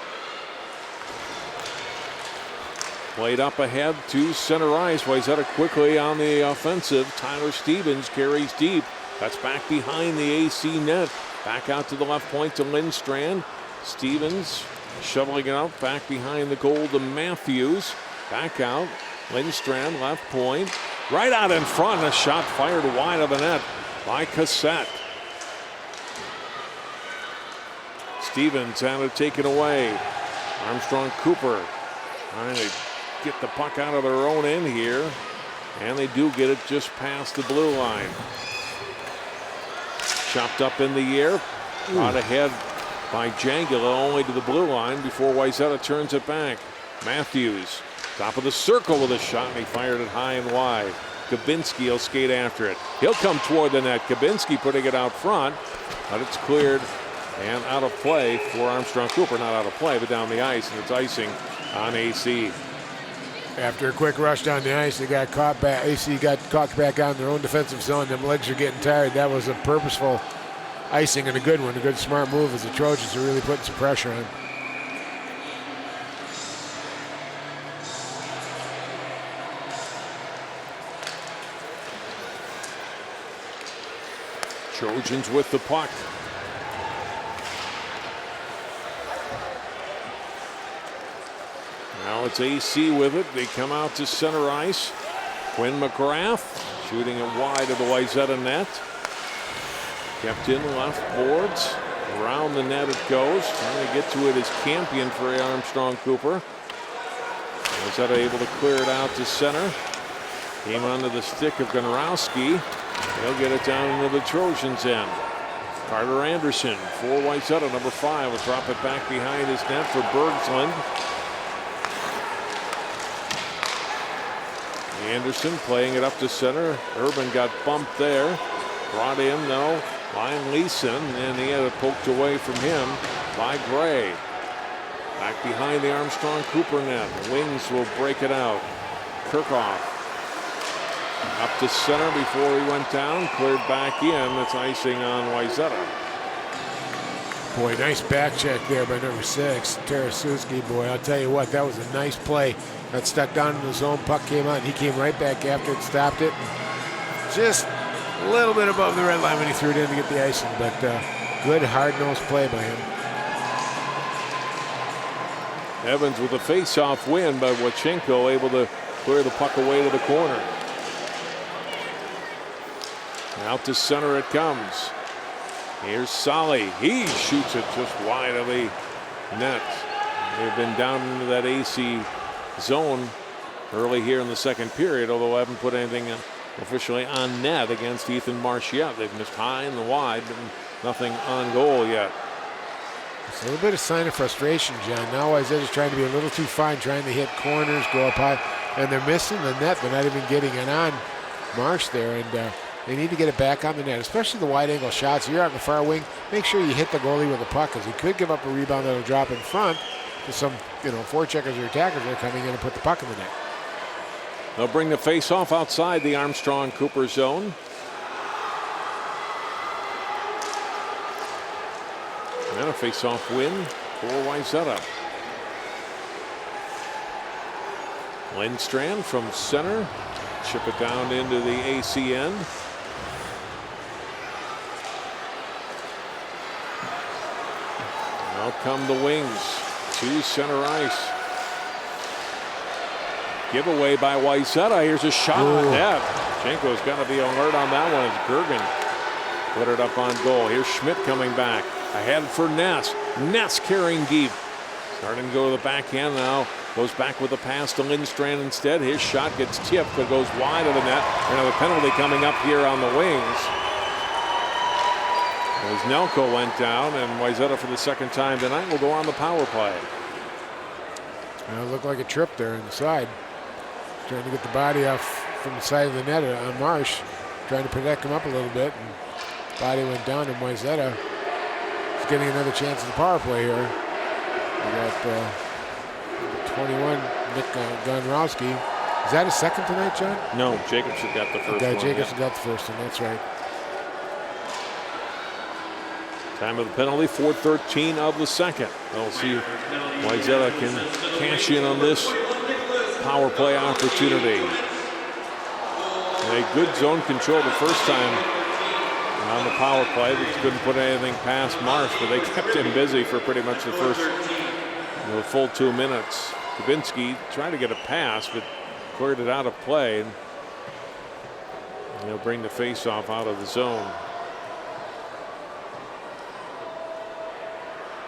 Played up ahead to center ice. Wayzata quickly on the offensive. Tyler Stevens carries deep. That's back behind the AC net. Back out to the left point to Lindstrand. Stevens shoveling it out back behind the goal to Matthews. Back out. Lindstrand left point. Right out in front. A shot fired wide of the net by Cassette. Stevens had it taken away. Armstrong-Cooper trying to get the puck out of their own end here. And they do get it just past the blue line. Chopped up in the air. Brought ahead by Jangula only to the blue line before Wayzata turns it back. Matthews, top of the circle with a shot, and he fired it high and wide. Kabinski will skate after it. He'll come toward the net. Kabinski putting it out front, but it's cleared and out of play for Armstrong-Cooper. Not out of play, but down the ice, and it's icing on AC. After a quick rush down the ice, they got caught back. AC got caught back on their own defensive zone. Them legs are getting tired. That was a purposeful icing and a good one. A good smart move as the Trojans are really putting some pressure on. Trojans with the puck. Now it's AC with it. They come out to center ice. Quinn McGrath shooting it wide of the Wayzata net. Kept in left boards. Around the net it goes. Trying to get to it as Campion for Armstrong-Cooper. Wayzata able to clear it out to center. Came onto the stick of Gonarowski. They'll get it down into the Trojans' end. Carter Anderson for Wayzata, number 5, will drop it back behind his net for Bergsland. Anderson playing it up to center. Urban got bumped there. Brought in, though, by Leeson, and he had it poked away from him by Gray. Back behind the Armstrong-Cooper net. The Wings will break it out. Kirchhoff up to center before he went down. Cleared back in. That's icing on Wayzata. Boy, nice back check there by number 6, Tarasuski. Boy, I'll tell you what, that was a nice play. Got stuck down in the zone, puck came out, and he came right back after it, stopped it. Just a little bit above the red line when he threw it in to get the icing, but good hard-nosed play by him. Evans with a face-off win, but Wachenko able to clear the puck away to the corner. Out to center it comes. Here's Solly. He shoots it just wide of the net. They've been down into that AC zone early here in the second period, although I haven't put anything officially on net against Ethan Marsh yet. They've missed high and wide, but nothing on goal yet. It's a little bit of sign of frustration, John. Now Wayzata's trying to be a little too fine, trying to hit corners, go up high, and they're missing the net. They're not even getting it on Marsh there, and they need to get it back on the net, especially the wide-angle shots. You're out in the far wing. Make sure you hit the goalie with a puck, because he could give up a rebound that'll drop in front to some, forecheckers or attackers that are coming in and put the puck in the net. They'll bring the face-off outside the Armstrong-Cooper zone. And a face-off win for Wayzata. Lindstrand from center. Chip it down into the AC end. Now come the Wings to center ice. Giveaway by Wayzata. Here's a shot on net. Jenko's got to be alert on that one as Gergen put it up on goal. Here's Schmidt coming back. Ahead for Ness. Ness carrying deep. Starting to go to the backhand now. Goes back with a pass to Lindstrand instead. His shot gets tipped, but goes wide of the net. Another penalty coming up here on the wings. As Nelko went down, and Wayzata for the second time tonight will go on the power play. It looked like a trip there on the side. Trying to get the body off from the side of the net on Marsh. Trying to protect him up a little bit. And body went down, and Wayzata is getting another chance at the power play here. We got 21, Nick Gonrowski. Is that his second tonight, John? No, Jacobson got the first one. Jacobson got the first one, that's right. Time of the penalty, 4:13 of the second. We'll see if Wayzata can cash in on this power play opportunity. A good zone control the first time on the power play. They couldn't put anything past Marsh, but they kept him busy for pretty much the first full 2 minutes. Kubinski tried to get a pass, but cleared it out of play. And he'll bring the faceoff out of the zone.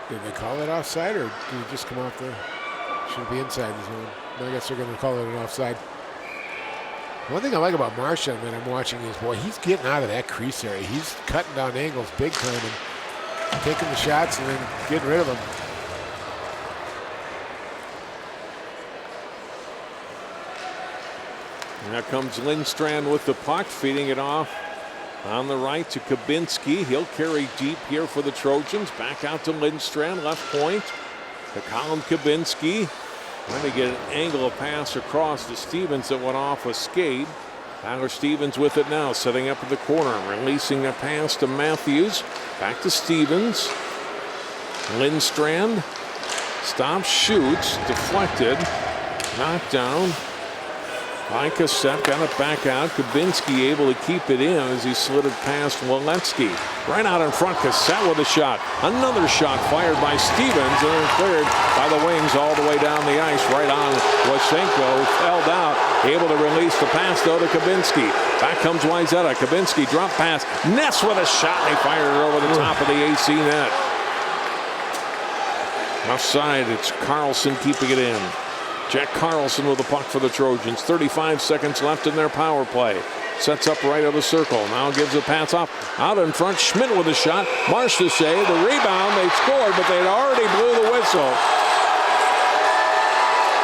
Did they call it offside, or did it just come off the? Should it be inside the zone? I guess they're going to call it an offside. One thing I like about Marshall that I'm watching is, boy, he's getting out of that crease area. He's cutting down angles big time and taking the shots and then getting rid of them. And now comes Lindstrand with the puck, feeding it off on the right to Kubinski. He'll carry deep here for the Trojans. Back out to Lindstrand, left point to Colin Kubinski. Trying to get an angle of pass across to Stevens that went off a skate. Tyler Stevens with it now, setting up at the corner, releasing the pass to Matthews. Back to Stevens. Lindstrand stops, shoots, deflected, knocked down by Cassette, got it back out. Kubinski able to keep it in as he slid it past Walensky. Right out in front, Cassette with a shot. Another shot fired by Stevens and then cleared by the wings all the way down the ice. Right on Wasenko, held out, able to release the pass though to Kubinski. Back comes Wayzata. Kubinski drop pass. Ness with a shot, and he fired it over the top of the AC net. Offside, it's Carlson keeping it in. Jack Carlson with the puck for the Trojans. 35 seconds left in their power play. Sets up right of the circle. Now gives a pass off. Out in front, Schmidt with a shot. Marsh to save. The rebound, they scored, but they'd already blew the whistle.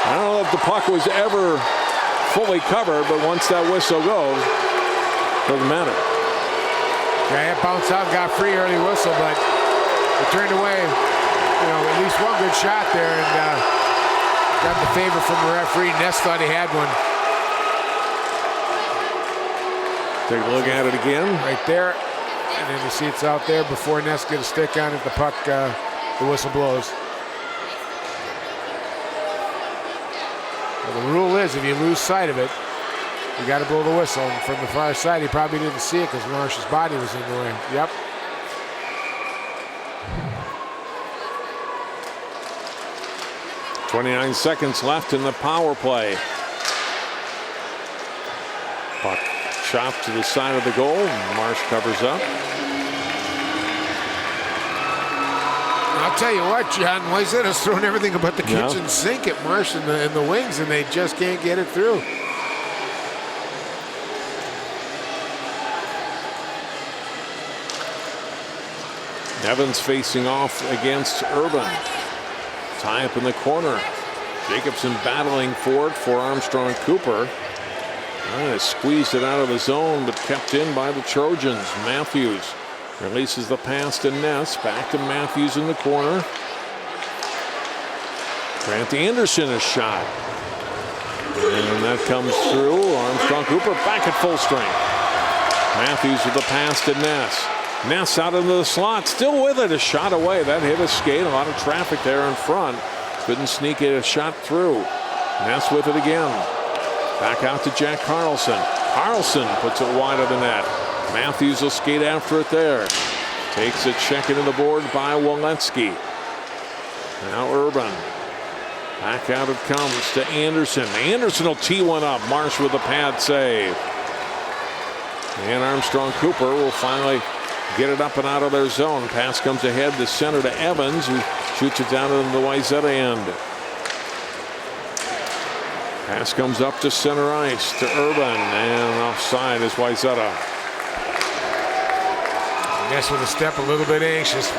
I don't know if the puck was ever fully covered, but once that whistle goes, doesn't matter. Yeah, it bounced out, got free early whistle, but it turned away. At least one good shot there, and got the favor from the referee. Ness thought he had one. Take a look at it again. Right there. And then you see it's out there before Ness gets a stick on it. The puck, the whistle blows. Well, the rule is if you lose sight of it, you got to blow the whistle. And from the far side, he probably didn't see it because Marsh's body was in the way. Yep. .29 seconds left in the power play. Puck chopped to the side of the goal. Marsh covers up. I'll tell you what, John, Wayzata's thrown everything about the kitchen sink at Marsh and the wings, and they just can't get it through. Evans facing off against Urban. Tie up in the corner. Jacobson battling for it for Armstrong-Cooper. Squeezed it out of the zone, but kept in by the Trojans. Matthews releases the pass to Ness. Back to Matthews in the corner. Grant Anderson a shot. And that comes through. Armstrong-Cooper back at full strength. Matthews with the pass to Ness. Ness out into the slot, still with it, a shot away. That hit a skate, a lot of traffic there in front. Couldn't sneak it a shot through. Ness with it again. Back out to Jack Carlson. Carlson puts it wide of the net. Matthews will skate after it there. Takes a check into the board by Walensky. Now Urban. Back out it comes to Anderson. Anderson will tee one up. Marsh with the pad save. And Armstrong-Cooper will finally get it up and out of their zone. Pass comes ahead to center to Evans, who shoots it down in the Wayzata end. Pass comes up to center ice to Urban, and offside is Wayzata. Yes, with a step, a little bit anxious.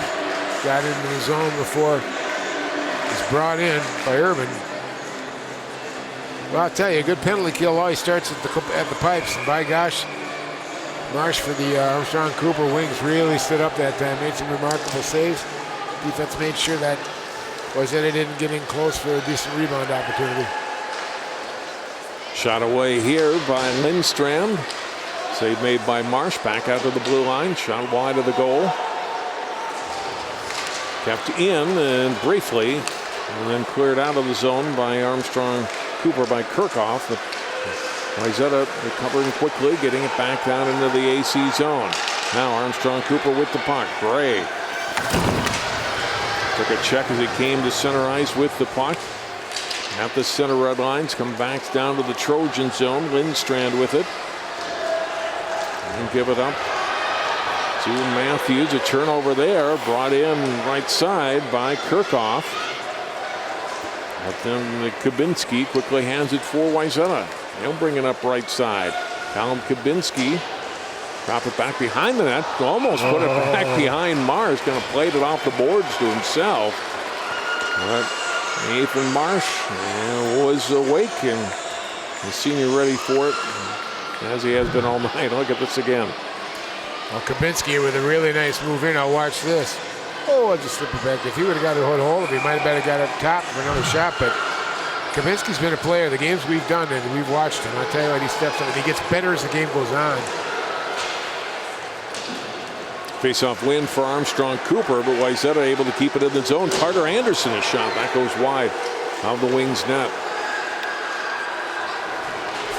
Got into the zone before he's brought in by Urban. Well, I'll tell you, a good penalty kill always starts at the pipes, and by gosh, Marsh for the Armstrong-Cooper Wings really stood up that time, made some remarkable saves. Defense made sure that Wayzata didn't get in close for a decent rebound opportunity. Shot away here by Lindstrand. Save made by Marsh, back out to the blue line, shot wide of the goal. Kept in and briefly, and then cleared out of the zone by Armstrong-Cooper by Kirchhoff. Wayzata recovering quickly, getting it back down into the AC zone. Now Armstrong-Cooper with the puck. Gray took a check as he came to center ice with the puck. At the center red lines, come back down to the Trojan zone. Lindstrand with it. And give it up to Matthews. A turnover there, brought in right side by Kirchhoff. But then Kabinski quickly hands it for Wayzata. He'll bring it up right side. Callum Kabinski drop it back behind the net. Almost put it back behind Marsh. Going to play it off the boards to himself. But Nathan Marsh was awake and the senior ready for it, as he has been all night. Look at this again. Well, Kabinski with a really nice move in. I'll watch this. Oh, I'll just slip it back. If he would have got a hold of it, he might have better got up top for another shot. But Kabinski's been a player. The games we've done and we've watched him, I'll tell you what, he steps up and he gets better as the game goes on. Face-off win for Armstrong-Cooper, but Wayzata able to keep it in the zone. Carter Anderson is shot. That goes wide of the Wings net.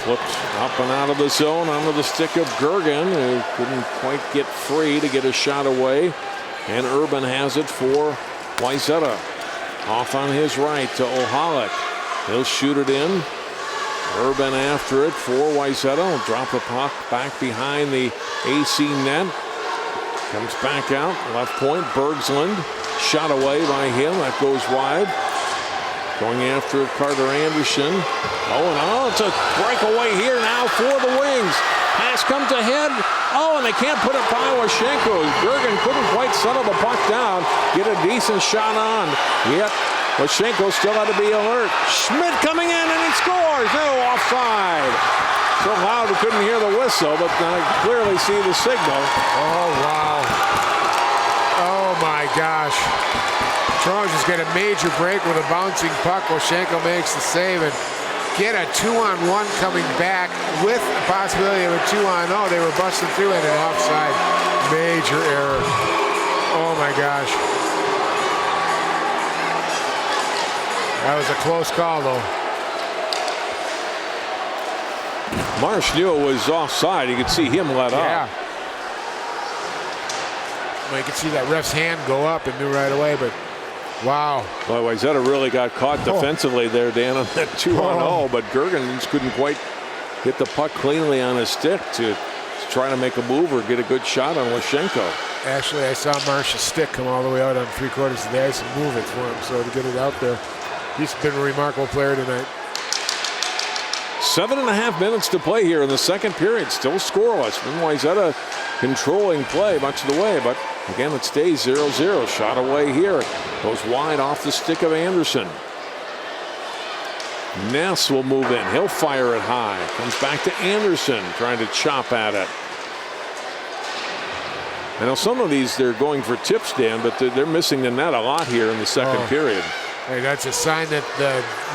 Flipped up and out of the zone onto the stick of Gergen, who couldn't quite get free to get a shot away. And Urban has it for Wayzata. Off on his right to Ohalik. He'll shoot it in. Urban after it for Wayzata. Will drop the puck back behind the AC net. Comes back out, left point, Bergsland. Shot away by him, that goes wide. Going after it, Carter Anderson. It's a breakaway here now for the Wings. Pass comes ahead. And they can't put it by Osseo. Gergen couldn't quite settle the puck down, get a decent shot on. Yet, Osseo still had to be alert. Schmidt coming in and he scores. No, offside. So loud we couldn't hear the whistle, but I clearly see the signal. Oh, wow. Oh, my gosh. Trojans get a major break with a bouncing puck. Osseo makes the save and get a 2-on-1 coming back with the possibility of a 2-on-0. They were busting through it and offside. Major error. Oh, my gosh. That was a close call, though. Marsh knew it was offside. You could see him let up. Well, you could see that ref's hand go up and knew right away, but wow. Boy, Wayzata really got caught defensively there, Dan, on that 2-on-0, but Gergen just couldn't quite hit the puck cleanly on his stick to try to make a move or get a good shot on Osseo. Actually, I saw Marsh's stick come all the way out on 3/4 of the ice and move it for him, so to get it out there. He's been a remarkable player tonight. 7.5 minutes to play here in the second period. Still scoreless. Wayzata controlling play much of the way, but again it stays 0-0. Shot away here. Goes wide off the stick of Anderson. Ness will move in. He'll fire it high. Comes back to Anderson trying to chop at it. I know some of these they're going for tips, Dan, but they're missing the net a lot here in the second period. Hey, that's a sign that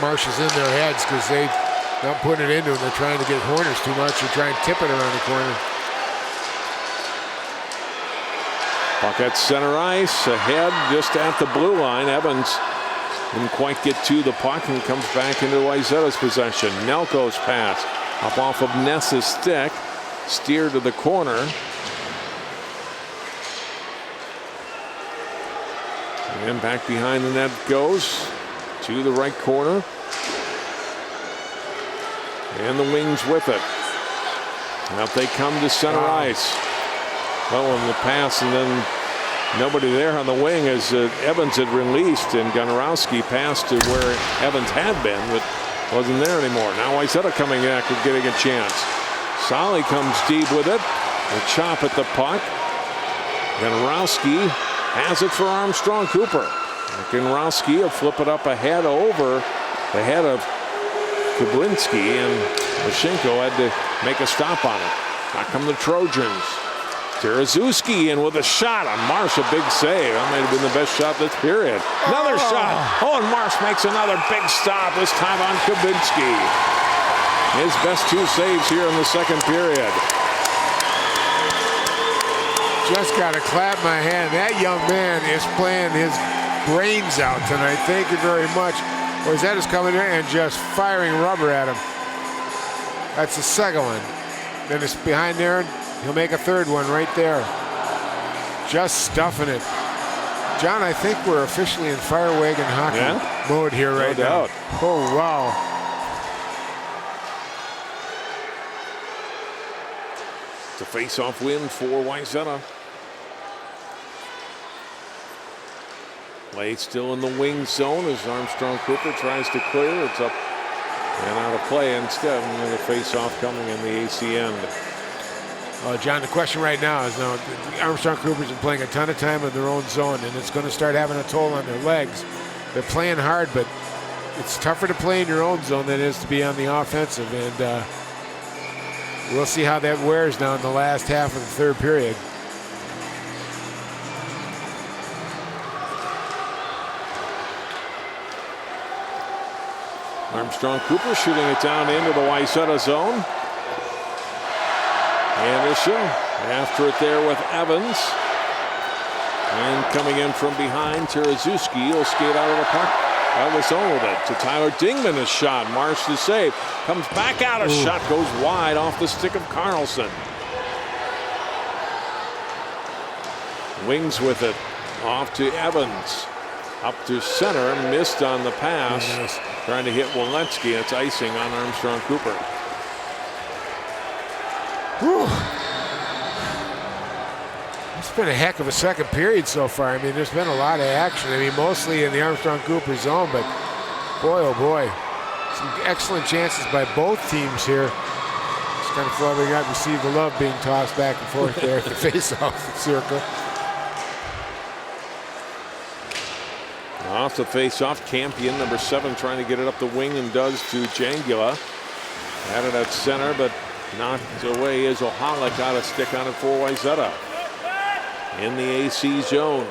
Marsh is in their heads because they not putting it into them. They're trying to get corners too much or try and tip it around the corner. Puck at center ice, ahead just at the blue line. Evans didn't quite get to the puck and comes back into Wayzata's possession. Nelko's pass up off of Ness's stick, steered to the corner. And back behind the net goes to the right corner. And the Wings with it. Now they come to center ice. Well, in the pass, and then nobody there on the wing as Evans had released, and Gonarowski passed to where Evans had been, but wasn't there anymore. Now Wayzata coming back and getting a chance. Solly comes deep with it. A chop at the puck. Gonarowski has it for Armstrong-Cooper. Gonarowski will flip it up ahead over the head of Kublinski, and Mashenko had to make a stop on it. Back come the Trojans. Terezewski in with a shot on Marsh, a big save. That might have been the best shot this period. Another shot. Oh, and Marsh makes another big stop, this time on Kublinski. His best 2 saves here in the second period. Just got to clap my hand. That young man is playing his brains out tonight. Thank you very much. Wayzata's coming in and just firing rubber at him. That's the second one. Then it's behind there. He'll make a third one right there. Just stuffing it. John, I think we're officially in fire wagon hockey mode here right now. Doubt. Oh, wow. It's a face-off win for Wayzata. Play still in the wing zone as Armstrong-Cooper tries to clear. It's up and out of play instead. And the face-off coming in the AC end. John, the question right now is now Armstrong-Cooper's been playing a ton of time in their own zone, and it's going to start having a toll on their legs. They're playing hard, but it's tougher to play in your own zone than it is to be on the offensive, and we'll see how that wears now in the last half of the third period. Armstrong-Cooper shooting it down into the Wayzata zone. Anderson after it there with Evans. And coming in from behind, Terezewski will skate out of the puck. Out of the zone with it to Tyler Dingman, a shot. Marsh the save. Comes back out. A shot goes wide off the stick of Carlson. Wings with it. Off to Evans. Up to center. Missed on the pass. Nice. Trying to hit Walensky. It's icing on Armstrong-Cooper. It's been a heck of a second period so far. I mean, there's been a lot of action. I mean, mostly in the Armstrong-Cooper zone, but boy, oh boy, some excellent chances by both teams here. Just kind of flubbing out. You see the love being tossed back and forth there at the face-off circle. Off the face-off, Campion, number 7, trying to get it up the wing and does to Jangula. Had it at center, but knocked away as Ohalik got a stick on it for Wayzata. In the AC zone.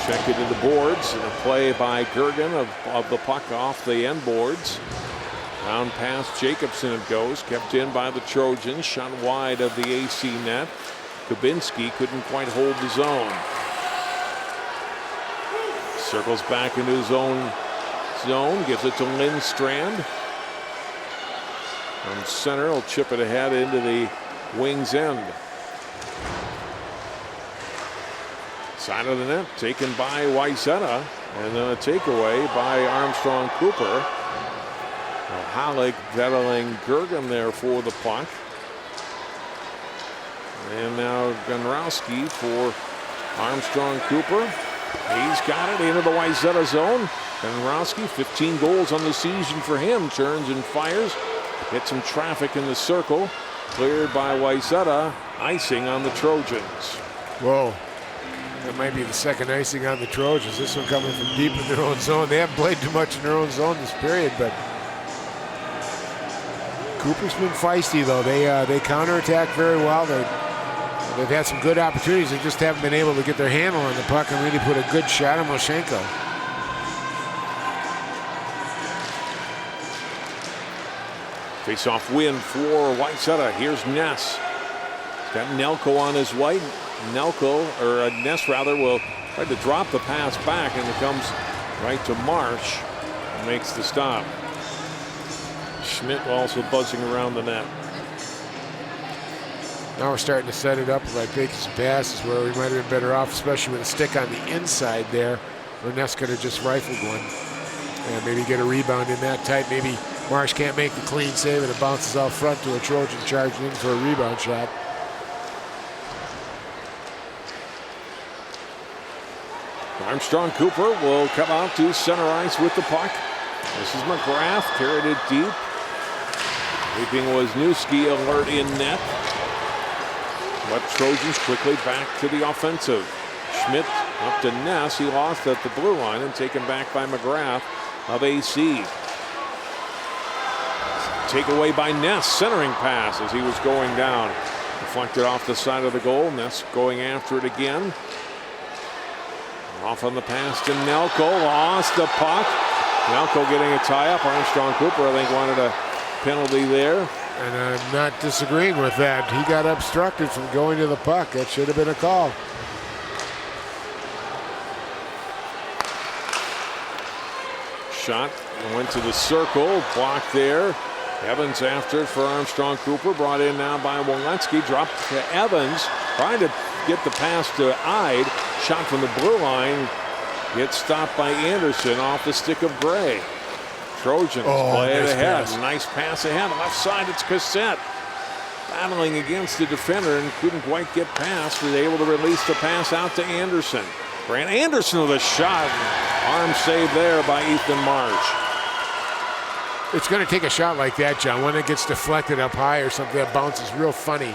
Check it to the boards, and a play by Gergen of the puck off the end boards. Round past Jacobson it goes, kept in by the Trojans, shot wide of the AC net. Kubinski couldn't quite hold the zone. Circles back into his own zone, gives it to Lindstrand. From center, he'll chip it ahead into the wing's end. Side of the net, taken by Wayzata, and then a takeaway by Armstrong-Cooper. Ohalik battling Gergen there for the puck. And now Gonarowski for Armstrong-Cooper. He's got it into the Wayzata zone. Gonarowski, 15 goals on the season for him. Turns and fires. Hit some traffic in the circle. Cleared by Wayzata. Icing on the Trojans. Whoa. That might be the second icing on the Trojans. This one coming from deep in their own zone. They haven't played too much in their own zone this period, but Cooper's been feisty, though. They counterattack very well. They've had some good opportunities. They just haven't been able to get their handle on the puck and really put a good shot on Mashenko. Face-off win for Wayzata. Here's Ness. He's got Nelko on his right. Ness rather, will try to drop the pass back, and it comes right to Marsh. And makes the stop. Schmidt also buzzing around the net. Now we're starting to set it up by taking some passes where we might have been better off, especially with a stick on the inside there, where Ness could have just rifled one and maybe get a rebound in that type. Maybe Marsh can't make the clean save, and it bounces out front to a Trojan charging in for a rebound shot. Armstrong-Cooper will come out to center ice with the puck. This is McGrath, carried it deep. Leaping Wisniewski alert in net. But Trojans quickly back to the offensive. Schmidt up to Ness. He lost at the blue line and taken back by McGrath of AC. Take away by Ness, centering pass as he was going down. Deflected off the side of the goal. Ness going after it again. Off on the pass to Nelko. Lost the puck. Nelko getting a tie-up. Armstrong-Cooper, I think, wanted a penalty there. And I'm not disagreeing with that. He got obstructed from going to the puck. That should have been a call. Shot went to the circle. Blocked there. Evans after it for Armstrong-Cooper. Brought in now by Walensky. Dropped to Evans. Trying to get the pass to Ide. Shot from the blue line. Gets stopped by Anderson off the stick of Gray. Trojans play it ahead. Pass. Nice pass ahead. Left side, it's Cassette. Battling against the defender and couldn't quite get past. Was able to release the pass out to Anderson. Grant Anderson with a shot. Arm save there by Ethan Marsh. It's going to take a shot like that, John. When it gets deflected up high or something that bounces real funny.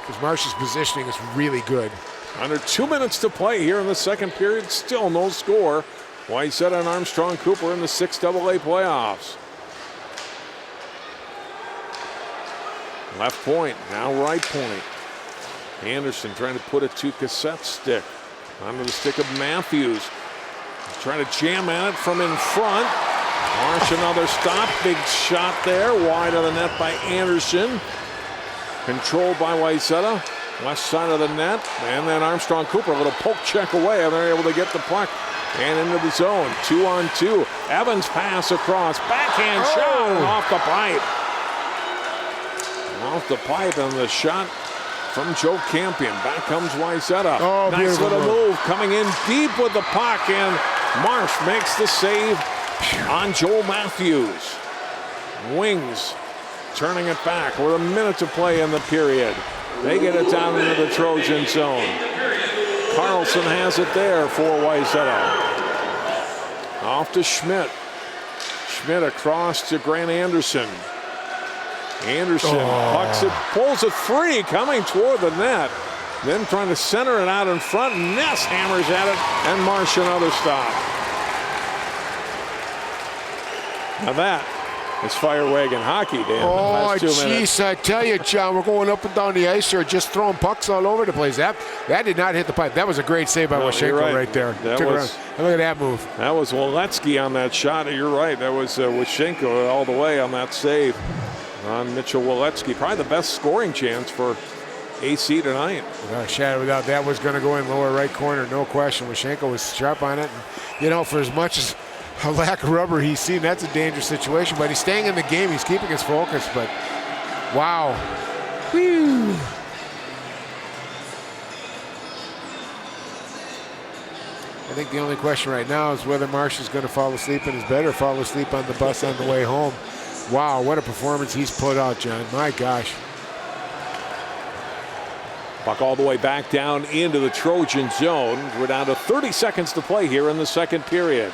Because Marsh's positioning is really good. Under 2 minutes to play here in the second period. Still no score. Wayzata and Armstrong-Cooper in the 6AA playoffs. Left point, now right point. Anderson trying to put it to Cassette's stick. Onto the stick of Matthews. Trying to jam at it from in front. Marsh another stop. Big shot there. Wide of the net by Anderson. Controlled by Wayzata. Left side of the net. And then Armstrong-Cooper, a little poke check away, and they're able to get the puck and into the zone. 2-on-2. Evans pass across. Backhand shot and off the pipe. Off the pipe, and the shot from Joe Campion. Back comes Wayzata. Nice little move. Coming in deep with the puck, and Marsh makes the save on Joel Matthews. Wings turning it back with a minute to play in the period. They get it down into the Trojan zone. Carlson has it there for Wayzata. Off to Schmidt. Schmidt across to Grant Anderson. Anderson pucks it, pulls it free, coming toward the net. Then trying to center it out in front. Ness hammers at it, and Marsh another stop. Now that is fire wagon hockey, Dan. Oh, jeez, I tell you, John, we're going up and down the ice here, just throwing pucks all over the place. That did not hit the pipe. That was a great save by Waschenko right there. Look at that move. That was Walensky on that shot. You're right. That was Waschenko all the way on that save on Mitchell Walensky. Probably the best scoring chance for AC tonight. Without a shadow of a doubt, that was going to go in lower right corner, no question. Waschenko was sharp on it. And, you know, for as much as a lack of rubber he's seen, that's a dangerous situation, but he's staying in the game. He's keeping his focus, but wow. Whew. I think the only question right now is whether Marsh is going to fall asleep in his bed or fall asleep on the bus on the way home. Wow, what a performance he's put out, John. My gosh. Puck all the way back down into the Trojan zone. We're down to 30 seconds to play here in the second period.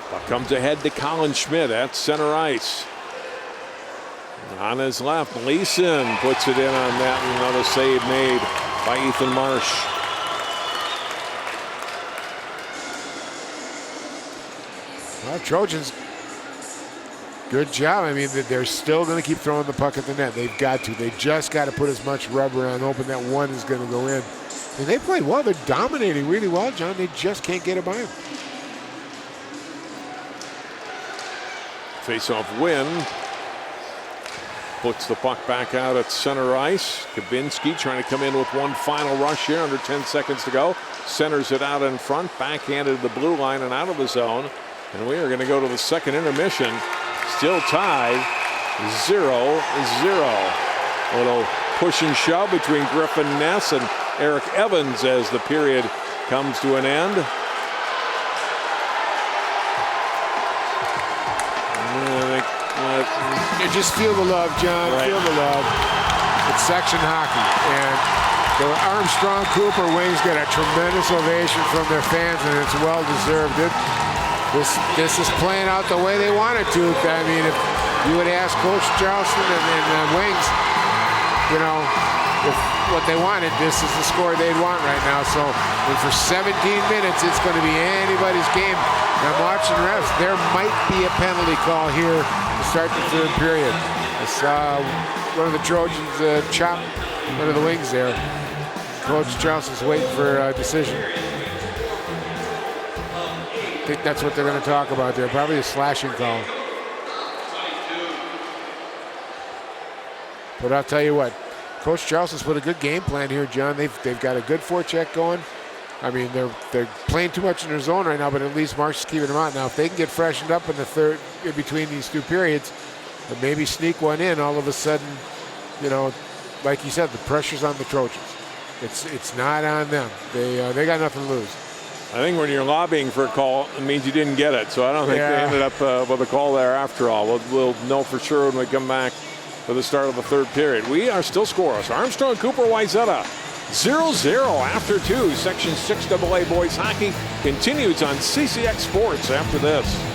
Puck comes ahead to Colin Schmidt at center ice. On his left, Leeson puts it in on that, and another save made by Ethan Marsh. Well, Trojans, good job. I mean, they're still going to keep throwing the puck at the net. They've got to. They just got to put as much rubber on open that one is going to go in. And they played well. They're dominating really well, John. They just can't get it by him. Face-off win. Puts the puck back out at center ice. Kabinski trying to come in with one final rush here under 10 seconds to go. Centers it out in front. Backhanded to the blue line and out of the zone. And we are going to go to the second intermission. Still tied 0-0. A little push and shove between Griffin Ness and Eric Evans as the period comes to an end. it. You just feel the love, John. Right. Feel the love. It's section hockey. And the Armstrong-Cooper Wings get a tremendous ovation from their fans, and it's well-deserved. This is playing out the way they want it to. I mean, if you would ask Coach Charleston and the Wings, you know, if what they wanted, this is the score they'd want right now. So for 17 minutes, it's going to be anybody's game. And I'm watching refs. There might be a penalty call here to start the third period. I saw one of the Trojans chop one of the Wings there. Coach Charleston's waiting for a decision. I think that's what they're going to talk about there. Probably a slashing call. But I'll tell you what, Coach Charleston's put a good game plan here, John. They've got a good forecheck going. I mean, they're playing too much in their zone right now, but at least Marsh is keeping them out. Now, if they can get freshened up in the third, in between these two periods, and maybe sneak one in, all of a sudden, you know, like you said, the pressure's on the Trojans. It's not on them. They got nothing to lose. I think when you're lobbying for a call, it means you didn't get it. So I don't think they ended up with a call there after all. We'll know for sure when we come back for the start of the third period. We are still scoreless. Armstrong-Cooper, Wayzata, 0-0 after 2. Section 6AA boys hockey continues on CCX Sports after this.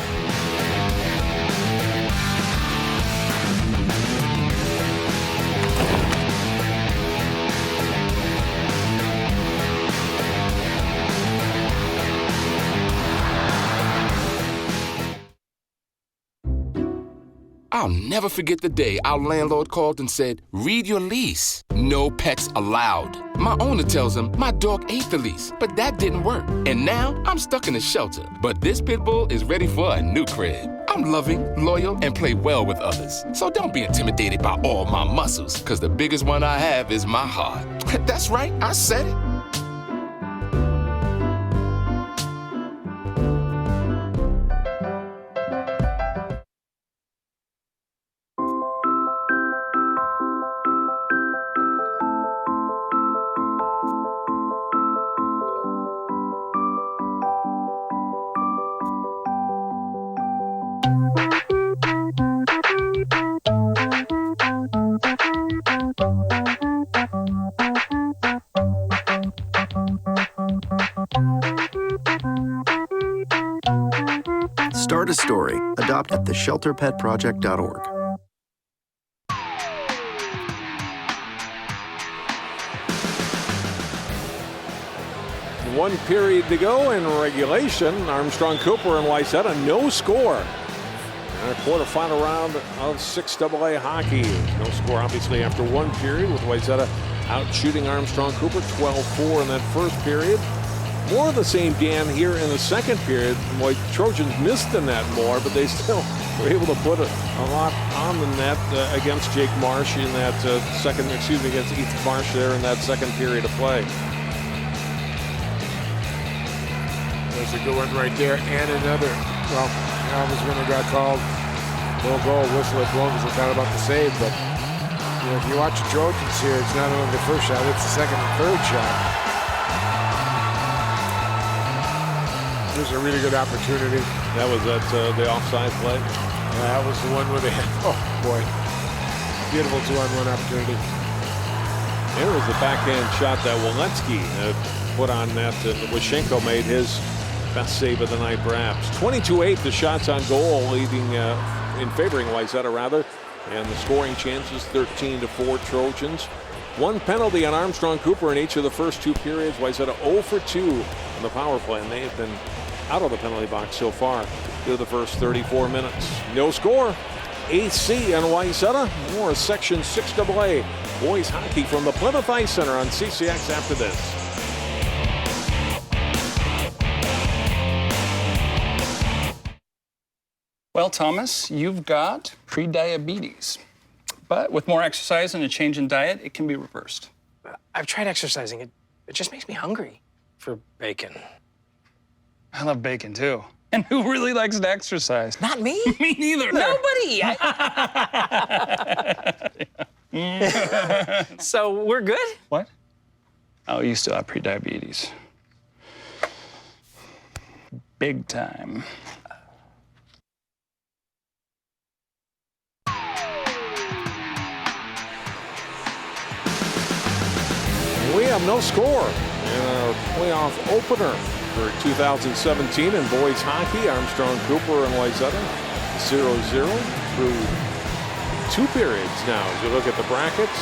I'll never forget the day our landlord called and said, read your lease. No pets allowed. My owner tells him my dog ate the lease, but that didn't work. And now I'm stuck in a shelter. But this pit bull is ready for a new crib. I'm loving, loyal, and play well with others. So don't be intimidated by all my muscles, because the biggest one I have is my heart. That's right, I said it. Start a story. Adopt at theshelterpetproject.org. One period to go in regulation. Armstrong-Cooper and Wayzata, no score. And a quarterfinal round of 6AA hockey. No score, obviously, after one period, with Wayzata out shooting Armstrong-Cooper 12-4 in that first period. More of the same, Dan, here in the second period. Boy, Trojans missed the net more, but they still were able to put a lot on the net against Jake Marsh in that against Ethan Marsh there in that second period of play. There's a good one right there, and another. Well, Alvin's winner got called. No goal, whistle had blown because they thought about the save, but you know, if you watch the Trojans here, it's not only the first shot, it's the second and third shot. There's a really good opportunity. That was at the offside play. That was the one where they had, oh boy, beautiful 2-on-1 opportunity. There was the backhand shot that Walensky put on net, and Wishenko made his best save of the night, perhaps. 22-8, the shots on goal, leading in favoring Wayzata rather, and the scoring chances 13-4 Trojans. One penalty on Armstrong-Cooper in each of the first two periods. Wayzata 0 for 2 on the power play, and they have been out of the penalty box so far through the first 34 minutes. No score. AC and Wayzata. More Section 6AA boys hockey from the Plymouth Ice Center on CCX after this. Well, Thomas, you've got prediabetes. But with more exercise and a change in diet, it can be reversed. I've tried exercising. It just makes me hungry for bacon. I love bacon, too. And who really likes to exercise? Not me. Me neither. Nobody. So we're good? What? Oh, you still have prediabetes. Big time. have no score in our playoff opener for 2017 in boys hockey. Armstrong-Cooper and Wayzata 0-0 through 2 periods now. As you look at the brackets,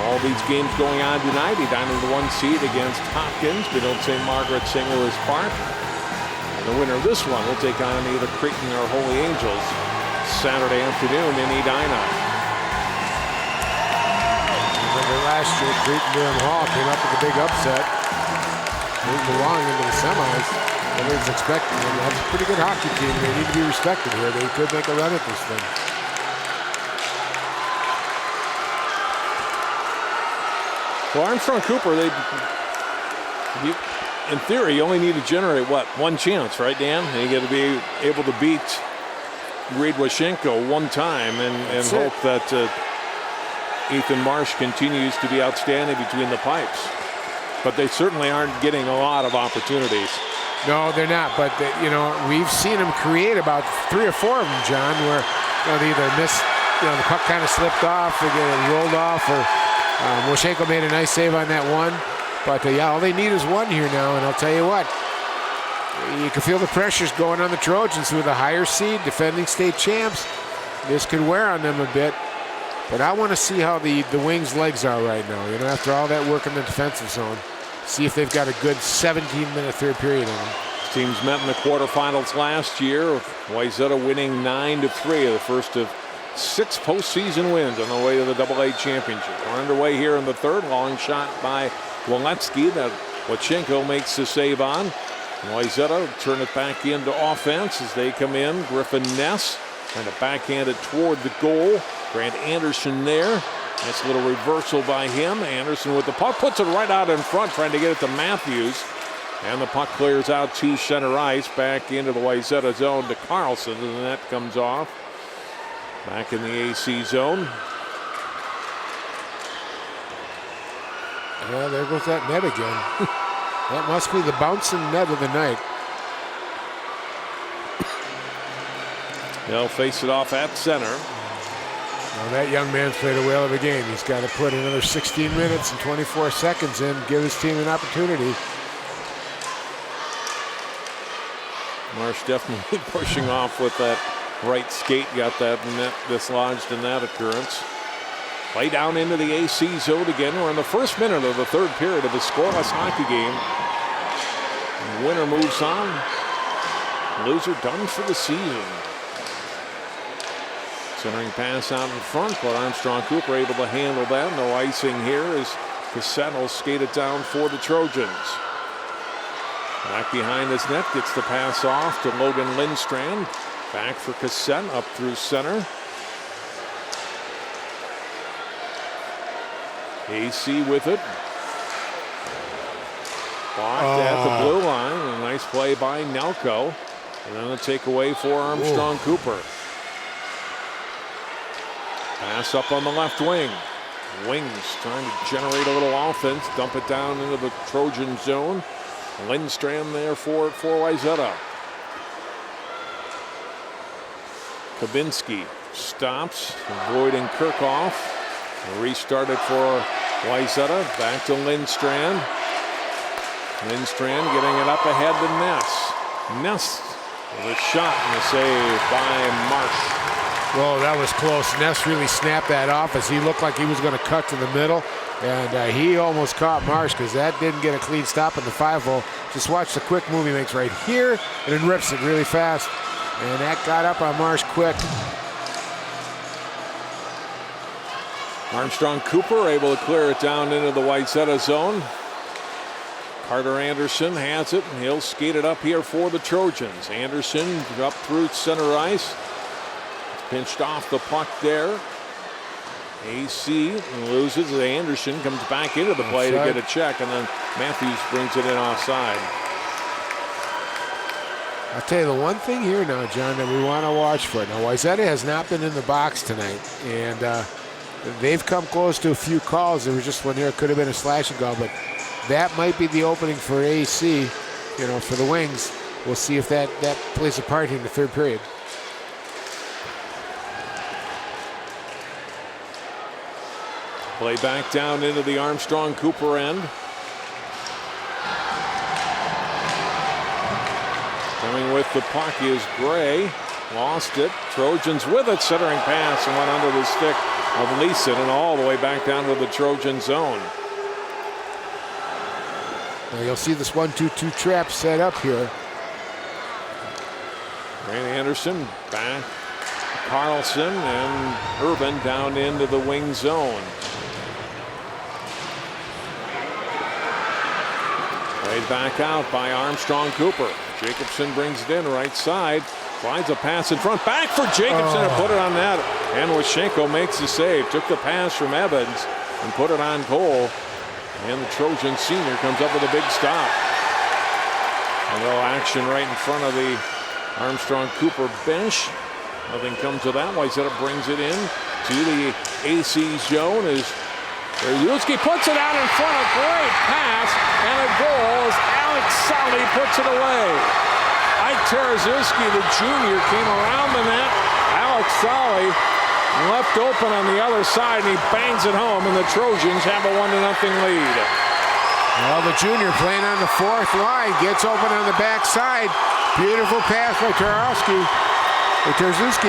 all these games going on tonight. Edina the 1 seed against Hopkins. Benilde St. Margaret, St. Louis Park. And the winner of this one will take on either Creighton or Holy Angels Saturday afternoon in Edina. Remember last year, Creighton Durham Hall came up with a big upset. Moved along into the semis. Everyone's expecting them. That's a pretty good hockey team. They need to be respected here. They could make a run at this thing. Well, Armstrong-Cooper, in theory, you only need to generate, what, 1 chance, right, Dan? And you got to be able to beat Reid Washenko 1 time and hope that Ethan Marsh continues to be outstanding between the pipes. But they certainly aren't getting a lot of opportunities. No, they're not. But, we've seen them create about 3 or 4 of them, John, where they either miss, the puck kind of slipped off, or get it rolled off, or Washenko made a nice save on that one. But, all they need is 1 here now. And I'll tell you what, you can feel the pressures going on the Trojans with a higher seed, defending state champs. This could wear on them a bit. But I want to see how the Wings' legs are right now. After all that work in the defensive zone, see if they've got a good 17-minute third period in them. Teams met in the quarterfinals last year. Wayzata winning 9-3, the first of 6 postseason wins on the way to the AA championship. We're underway here in the third. Long shot by Walensky that Washenko makes the save on. Wayzata turn it back into offense as they come in. Griffin Ness trying to backhand it toward the goal. Grant Anderson there. Nice little reversal by him. Anderson with the puck, puts it right out in front, trying to get it to Matthews. And the puck clears out to center ice, back into the Wayzata zone to Carlson, and the net comes off. Back in the AC zone. Yeah, there goes that net again. That must be the bouncing net of the night. They'll face it off at center. Well, that young man's played a whale of a game. He's got to put another 16 minutes and 24 seconds in, give his team an opportunity. Marsh definitely pushing off with that right skate, got that net dislodged in that occurrence. Play down into the AC zone again. We're in the first minute of the third period of a scoreless hockey game. The winner moves on. Loser done for the season. Centering pass out in front, but Armstrong-Cooper able to handle that. No icing here as Cassette will skate it down for the Trojans. Back behind his net, gets the pass off to Logan Lindstrand. Back for Cassette, up through center. AC with it. Blocked at the blue line. A nice play by Nelko. And then a takeaway for Armstrong-Cooper. Pass up on the left wing. Wings trying to generate a little offense. Dump it down into the Trojan zone. Lindstrand there for Wayzata. Kabinski stops, avoiding Kirchhoff. Restarted for Wayzata. Back to Lindstrand. Lindstrand getting it up ahead to Ness. Ness with a shot and a save by Marsh. Whoa, that was close. Ness really snapped that off as he looked like he was going to cut to the middle. And he almost caught Marsh because that didn't get a clean stop in the 5-hole. Just watch the quick move he makes right here and then rips it really fast. And that got up on Marsh quick. Armstrong-Cooper able to clear it down into the Wayzata zone. Carter Anderson has it, and he'll skate it up here for the Trojans. Anderson up through center ice. Pinched off the puck there. AC loses as Anderson comes back into the play to get a check, and then Matthews brings it in offside. I'll tell you the one thing here now, John, that we want to watch for. Now, Wayzata has not been in the box tonight, and they've come close to a few calls. There was just one here, it could have been a slashing goal, but that might be the opening for AC, for the Wings. We'll see if that plays a part here in the third period. Play back down into the Armstrong-Cooper end. Coming with the puck is Gray. Lost it. Trojans with it. Centering pass and went under the stick of Leeson and all the way back down to the Trojan zone. Now you'll see this 1-2-2 trap set up here. Grant Anderson back. Carlson and Urban down into the wing zone. Played back out by Armstrong-Cooper. Jacobson brings it in right side. Finds a pass in front. Back for Jacobson and put it on net. And Washenko makes the save. Took the pass from Evans and put it on goal. And the Trojan senior comes up with a big stop. A little action right in front of the Armstrong-Cooper bench. Nothing comes of that. Wayzata brings it in to the AC zone as Trojans puts it out in front. A great pass and a goal as Alex Solly puts it away. Ike Tarazuski, the junior, came around the net. Alex Solly left open on the other side and he bangs it home and the Trojans have a 1-0 lead. Well, the junior playing on the fourth line gets open on the backside. Beautiful pass by Tarazuski,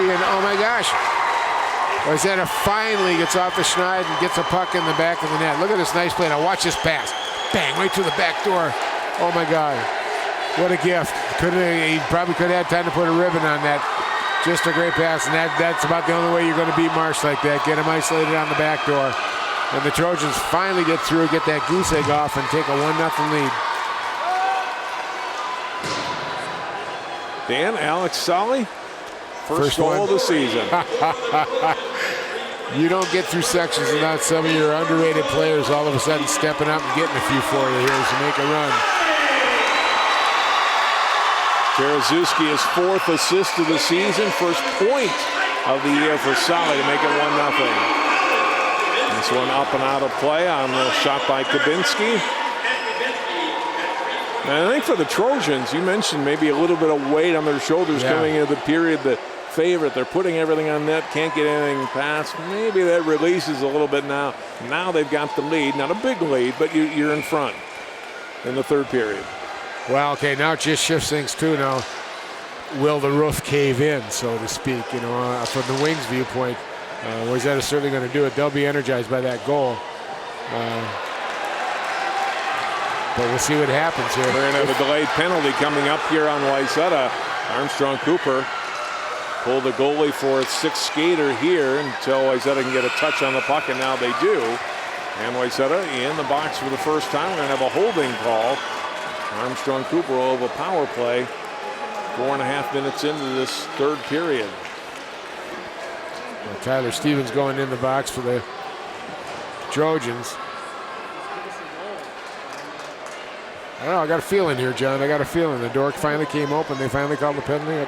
and oh my gosh, Wayzata finally gets off the schneid and gets a puck in the back of the net. Look at this nice play. Now watch this pass. Bang, right to the back door. Oh my God, what a gift. He probably could have had time to put a ribbon on that. Just a great pass, and that's about the only way you're going to beat Marsh like that. Get him isolated on the back door. And the Trojans finally get through, get that goose egg off, and take a 1-0 lead. Dan, Alex Solly. First goal of the season. You don't get through sections without some of your underrated players all of a sudden stepping up and getting a few for you here as you make a run. Tarazuski, his 4th assist of the season, first point of the year for Solly to make it 1-0. This one up and out of play on the shot by Kabinski. And I think for the Trojans, you mentioned maybe a little bit of weight on their shoulders coming into the period. The favorite, they're putting everything on net, can't get anything past. Maybe that releases a little bit now. Now they've got the lead, not a big lead, but you're in front in the third period. Well, okay, now it just shifts things too. Now, will the roof cave in, so to speak? You know, from the Wings' viewpoint, Wayzata certainly going to do it. They'll be energized by that goal. But we'll see what happens here. We're going to have a delayed penalty coming up here on Wayzata. Armstrong-Cooper pulled the goalie for its 6th skater here until Wayzata can get a touch on the puck, and now they do. And Wayzata in the box for the first time. We're going to have a holding call. Armstrong-Cooper will have a power play 4.5 minutes into this third period. Well, Tyler Stevens going in the box for the Trojans. I don't know, I got a feeling here, John. I got a feeling. The door finally came open. They finally called the penalty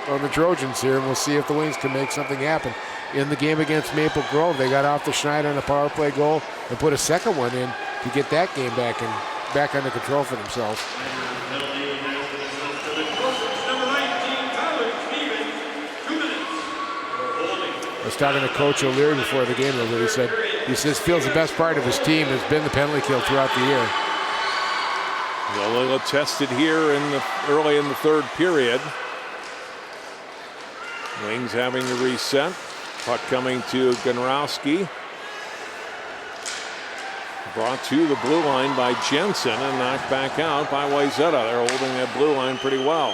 on the Trojans here, and we'll see if the Wings can make something happen. In the game against Maple Grove, they got off the schneid on a power play goal and put a second one in to get that game back under control for themselves. I was talking to Coach O'Leary before the game over. He says feels the best part of his team has been the penalty kill throughout the year. Well, tested here early in the third period. Wings having to reset. Puck coming to Gonrowski. Brought to the blue line by Jensen and knocked back out by Wayzata. They're holding that blue line pretty well.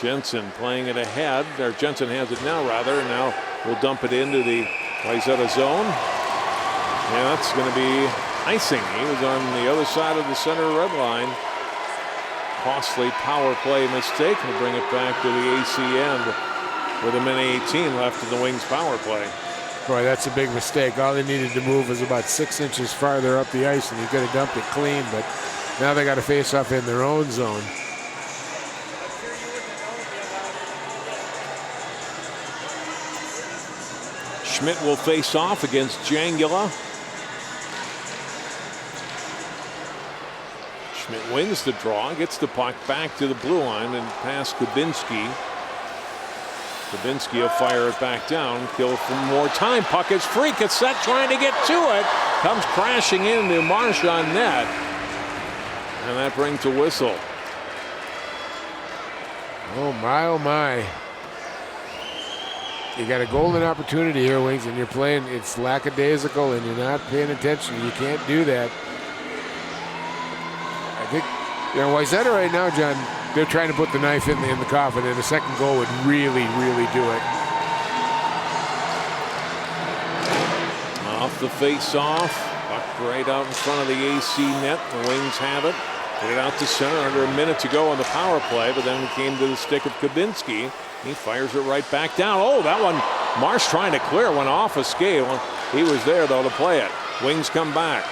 Jensen playing it ahead. Or Jensen has it now, rather. And now we'll dump it into the Wayzata zone. And that's going to be icing. He was on the other side of the center red line. Costly power play mistake. We'll bring it back to the AC end with a minute 18 left in the Wings power play. Boy, that's a big mistake. All they needed to move was about 6 inches farther up the ice, and he could have dumped it clean, but now they got to face off in their own zone. Schmidt will face off against Jangula. Schmidt wins the draw, gets the puck back to the blue line and past Kubinski. Kubinski will fire it back down, kill for more time. Puck is free. Cassette trying to get to it. Comes crashing into Marsh on net. And that brings a whistle. Oh, my, oh, my. You got a golden opportunity here, Wings, and you're playing, it's lackadaisical, and you're not paying attention. You can't do that. I think, Wayzata right now, John, they're trying to put the knife in the coffin, and a second goal would really, really do it. Off the face-off. Puck right out in front of the AC net. The Wings have it. Get it out to center. Under a minute to go on the power play, but then it came to the stick of Kabinski. He fires it right back down. Oh, that one, Marsh trying to clear, went off a skate. He was there, though, to play it. Wings come back.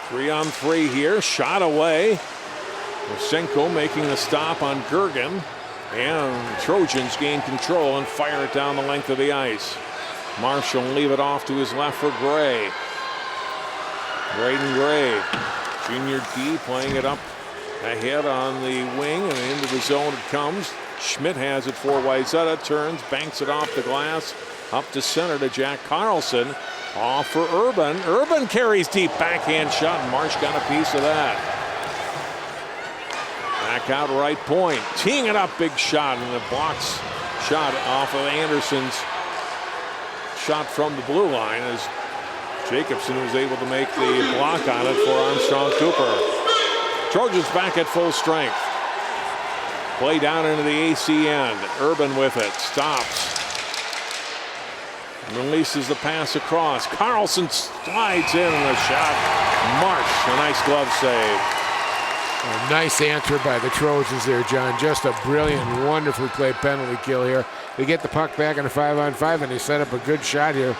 3-on-3 here. Shot away. Osseo making the stop on Gergen. And Trojans gain control and fire it down the length of the ice. Marsh will leave it off to his left for Gray. Braden Gray, junior D, playing it up ahead on the wing, and into the zone it comes. Schmidt has it for Wayzata, turns, banks it off the glass, up to center to Jack Carlson. Off for Urban. Urban carries deep, backhand shot, and Marsh got a piece of that. Back out right point, teeing it up, big shot, and the blocks shot off of Anderson's shot from the blue line as Jacobson was able to make the block on it for Armstrong-Cooper. Trojans back at full strength. Play down into the AC end. Urban with it. Stops. Releases the pass across. Carlson slides in and a shot. Marsh, a nice glove save. A nice answer by the Trojans there, John. Just a brilliant, wonderfully played penalty kill here. They get the puck back in a 5-on-5, and they set up a good shot here.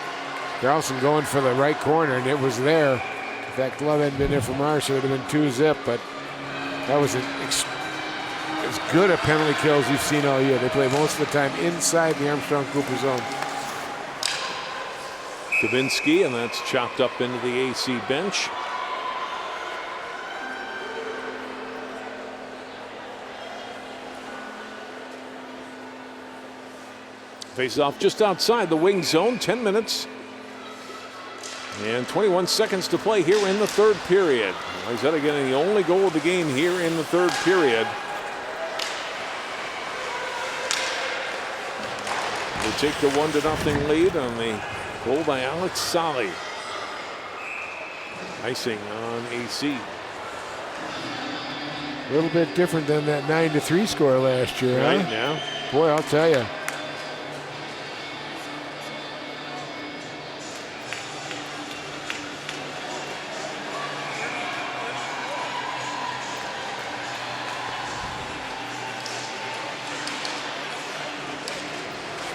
Carlson going for the right corner, and it was there. If that glove hadn't been there for Marsh, it would have been 2-zip, but that was as good a penalty kill as you've seen all year. They play most of the time inside the Armstrong-Cooper zone. Kabinski, and that's chopped up into the AC bench. Face off just outside the wing zone. 10 minutes and 21 seconds to play here in the third period. Wayzata getting the only goal of the game here in the third period. They take the 1-0 lead on the goal by Alex Solly. Icing on AC. A little bit different than that 9-3 score last year, right? Huh? Yeah. Boy, I'll tell you.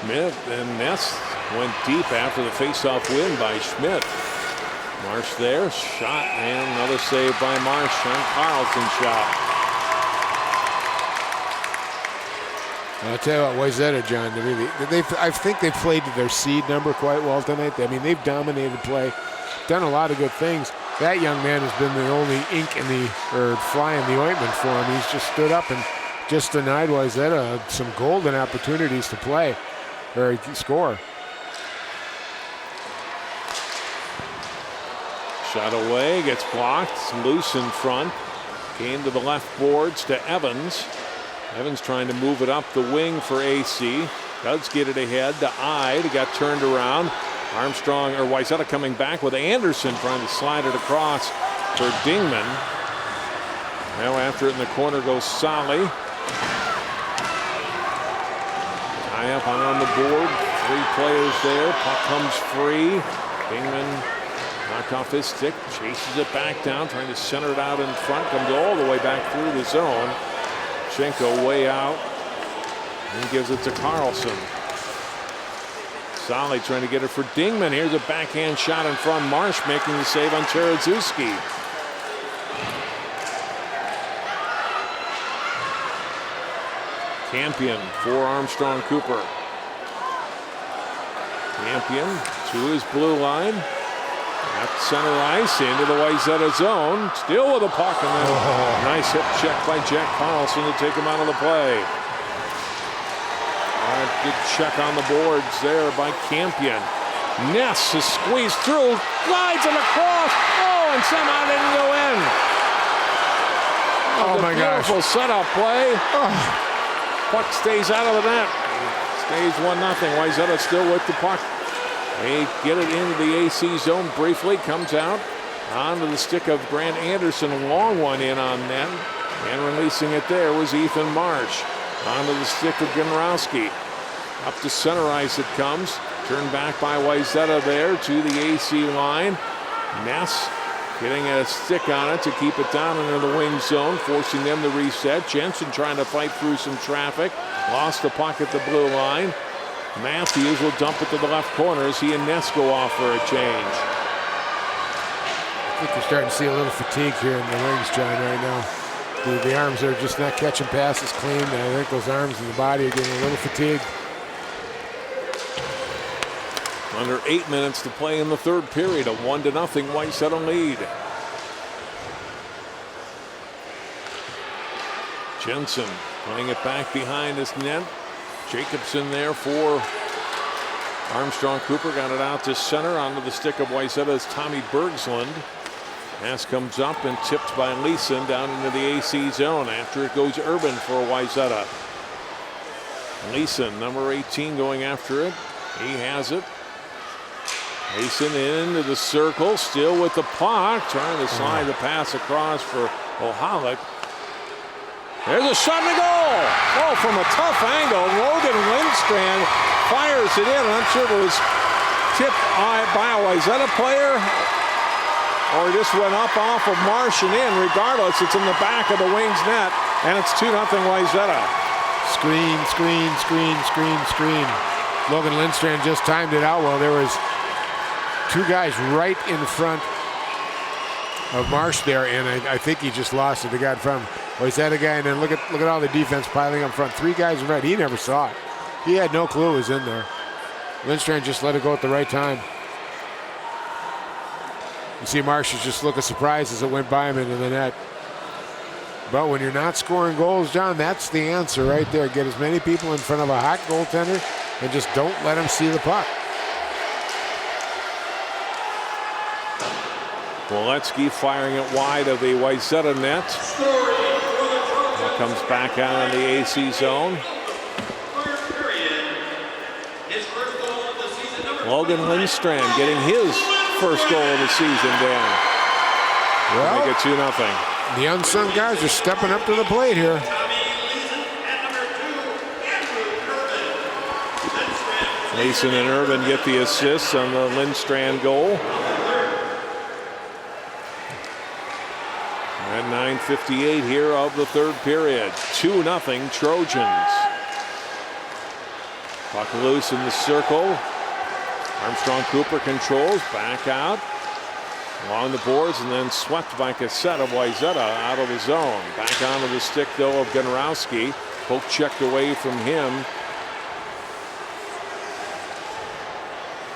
Schmidt and Ness went deep after the face-off win by Schmidt. Marsh there, shot, and another save by Marsh on Carlson's shot. I'll tell you what, Wayzata, John, I think they've played to their seed number quite well tonight. I mean, they've dominated play, done a lot of good things. That young man has been the only ink in or fly in the ointment for him. He's just stood up and just denied Wayzata some golden opportunities to play or score. Shot away, gets blocked, loose in front. Came to the left boards to Evans. Evans trying to move it up the wing for AC. Does get it ahead to Ide. It got turned around. Wayzata coming back with Anderson trying to slide it across for Dingman. Now after it in the corner goes Solly. Tie up on the board. 3 players there. Puck comes free. Dingman knocked off his stick. Chases it back down. Trying to center it out in front. Comes all the way back through the zone. Schenko way out. And gives it to Carlson. Solly trying to get it for Dingman. Here's a backhand shot in front. Marsh making the save on Terezewski. Campion for Armstrong-Cooper. Campion to his blue line. At center ice into the Wayzata zone. Still with a puck, and then a nice hip check by Jack Carlson to take him out of the play. Good check on the boards there by Campion. Ness is squeezed through, glides it across. Oh, and somehow didn't go in. Oh my gosh. Beautiful setup play. Puck stays out of the net. Stays 1-0. Wayzata still with the puck. They get it into the AC zone briefly. Comes out onto the stick of Grant Anderson. Long one in on net. And releasing it there was Ethan Marsh. Onto the stick of Genrowski. Up to center ice it comes. Turned back by Wayzata there to the AC line. Ness getting a stick on it to keep it down into the wing zone, forcing them to reset. Jensen trying to fight through some traffic. Lost the puck at the blue line. Matthews will dump it to the left corner as he and Ness go off for a change. I think you're starting to see a little fatigue here in the wings, John, right now. The arms are just not catching passes clean. I think those arms and the body are getting a little fatigued. Under 8 minutes to play in the third period. A 1-0 Wayzata lead. Jensen playing it back behind his net. Jacobson there for Armstrong-Cooper. Got it out to center onto the stick of Wayzata's Tommy Bergsland. Pass comes up and tipped by Leeson down into the AC zone. After it goes Urban for Wayzata. Leeson, number 18, going after it. He has it. Leeson into the circle, still with the puck, trying to slide the pass across for Ohalik. There's a shot and a goal. Oh, from a tough angle, Logan Lindstrand fires it in. I'm sure it was tipped by a Wayzata player, or just went up off of Marsh and in. Regardless, it's in the back of the Wings net, and it's 2-0 Wayzata. Screen, screen, screen, screen, screen. Logan Lindstrand just timed it out well. There was two guys right in front of Marsh there, and I think he just lost it. The guy in front. He's that a guy, and then look at all the defense piling up front. Three guys in front. He never saw it. He had no clue it was in there. Lindstrand just let it go at the right time. You see Marsh is just looking surprised as it went by him into the net. But when you're not scoring goals, John, that's the answer right there. Get as many people in front of a hot goaltender and just don't let him see the puck. Waletsky firing it wide of the Wayzata net. Now comes back out in the AC zone. Logan Lindstrand getting his first goal of the season, Dan. Well, make it 2-0. The unsung guys are stepping up to the plate here. Leeson and Urban get the assists on the Lindstrand goal. At 9:58 here of the third period. 2-0 Trojans. Puck loose in the circle. Armstrong-Cooper controls, back out. Along the boards and then swept by Cassette of Wayzata out of the zone. Back onto the stick though of Genrowski. Poke checked away from him.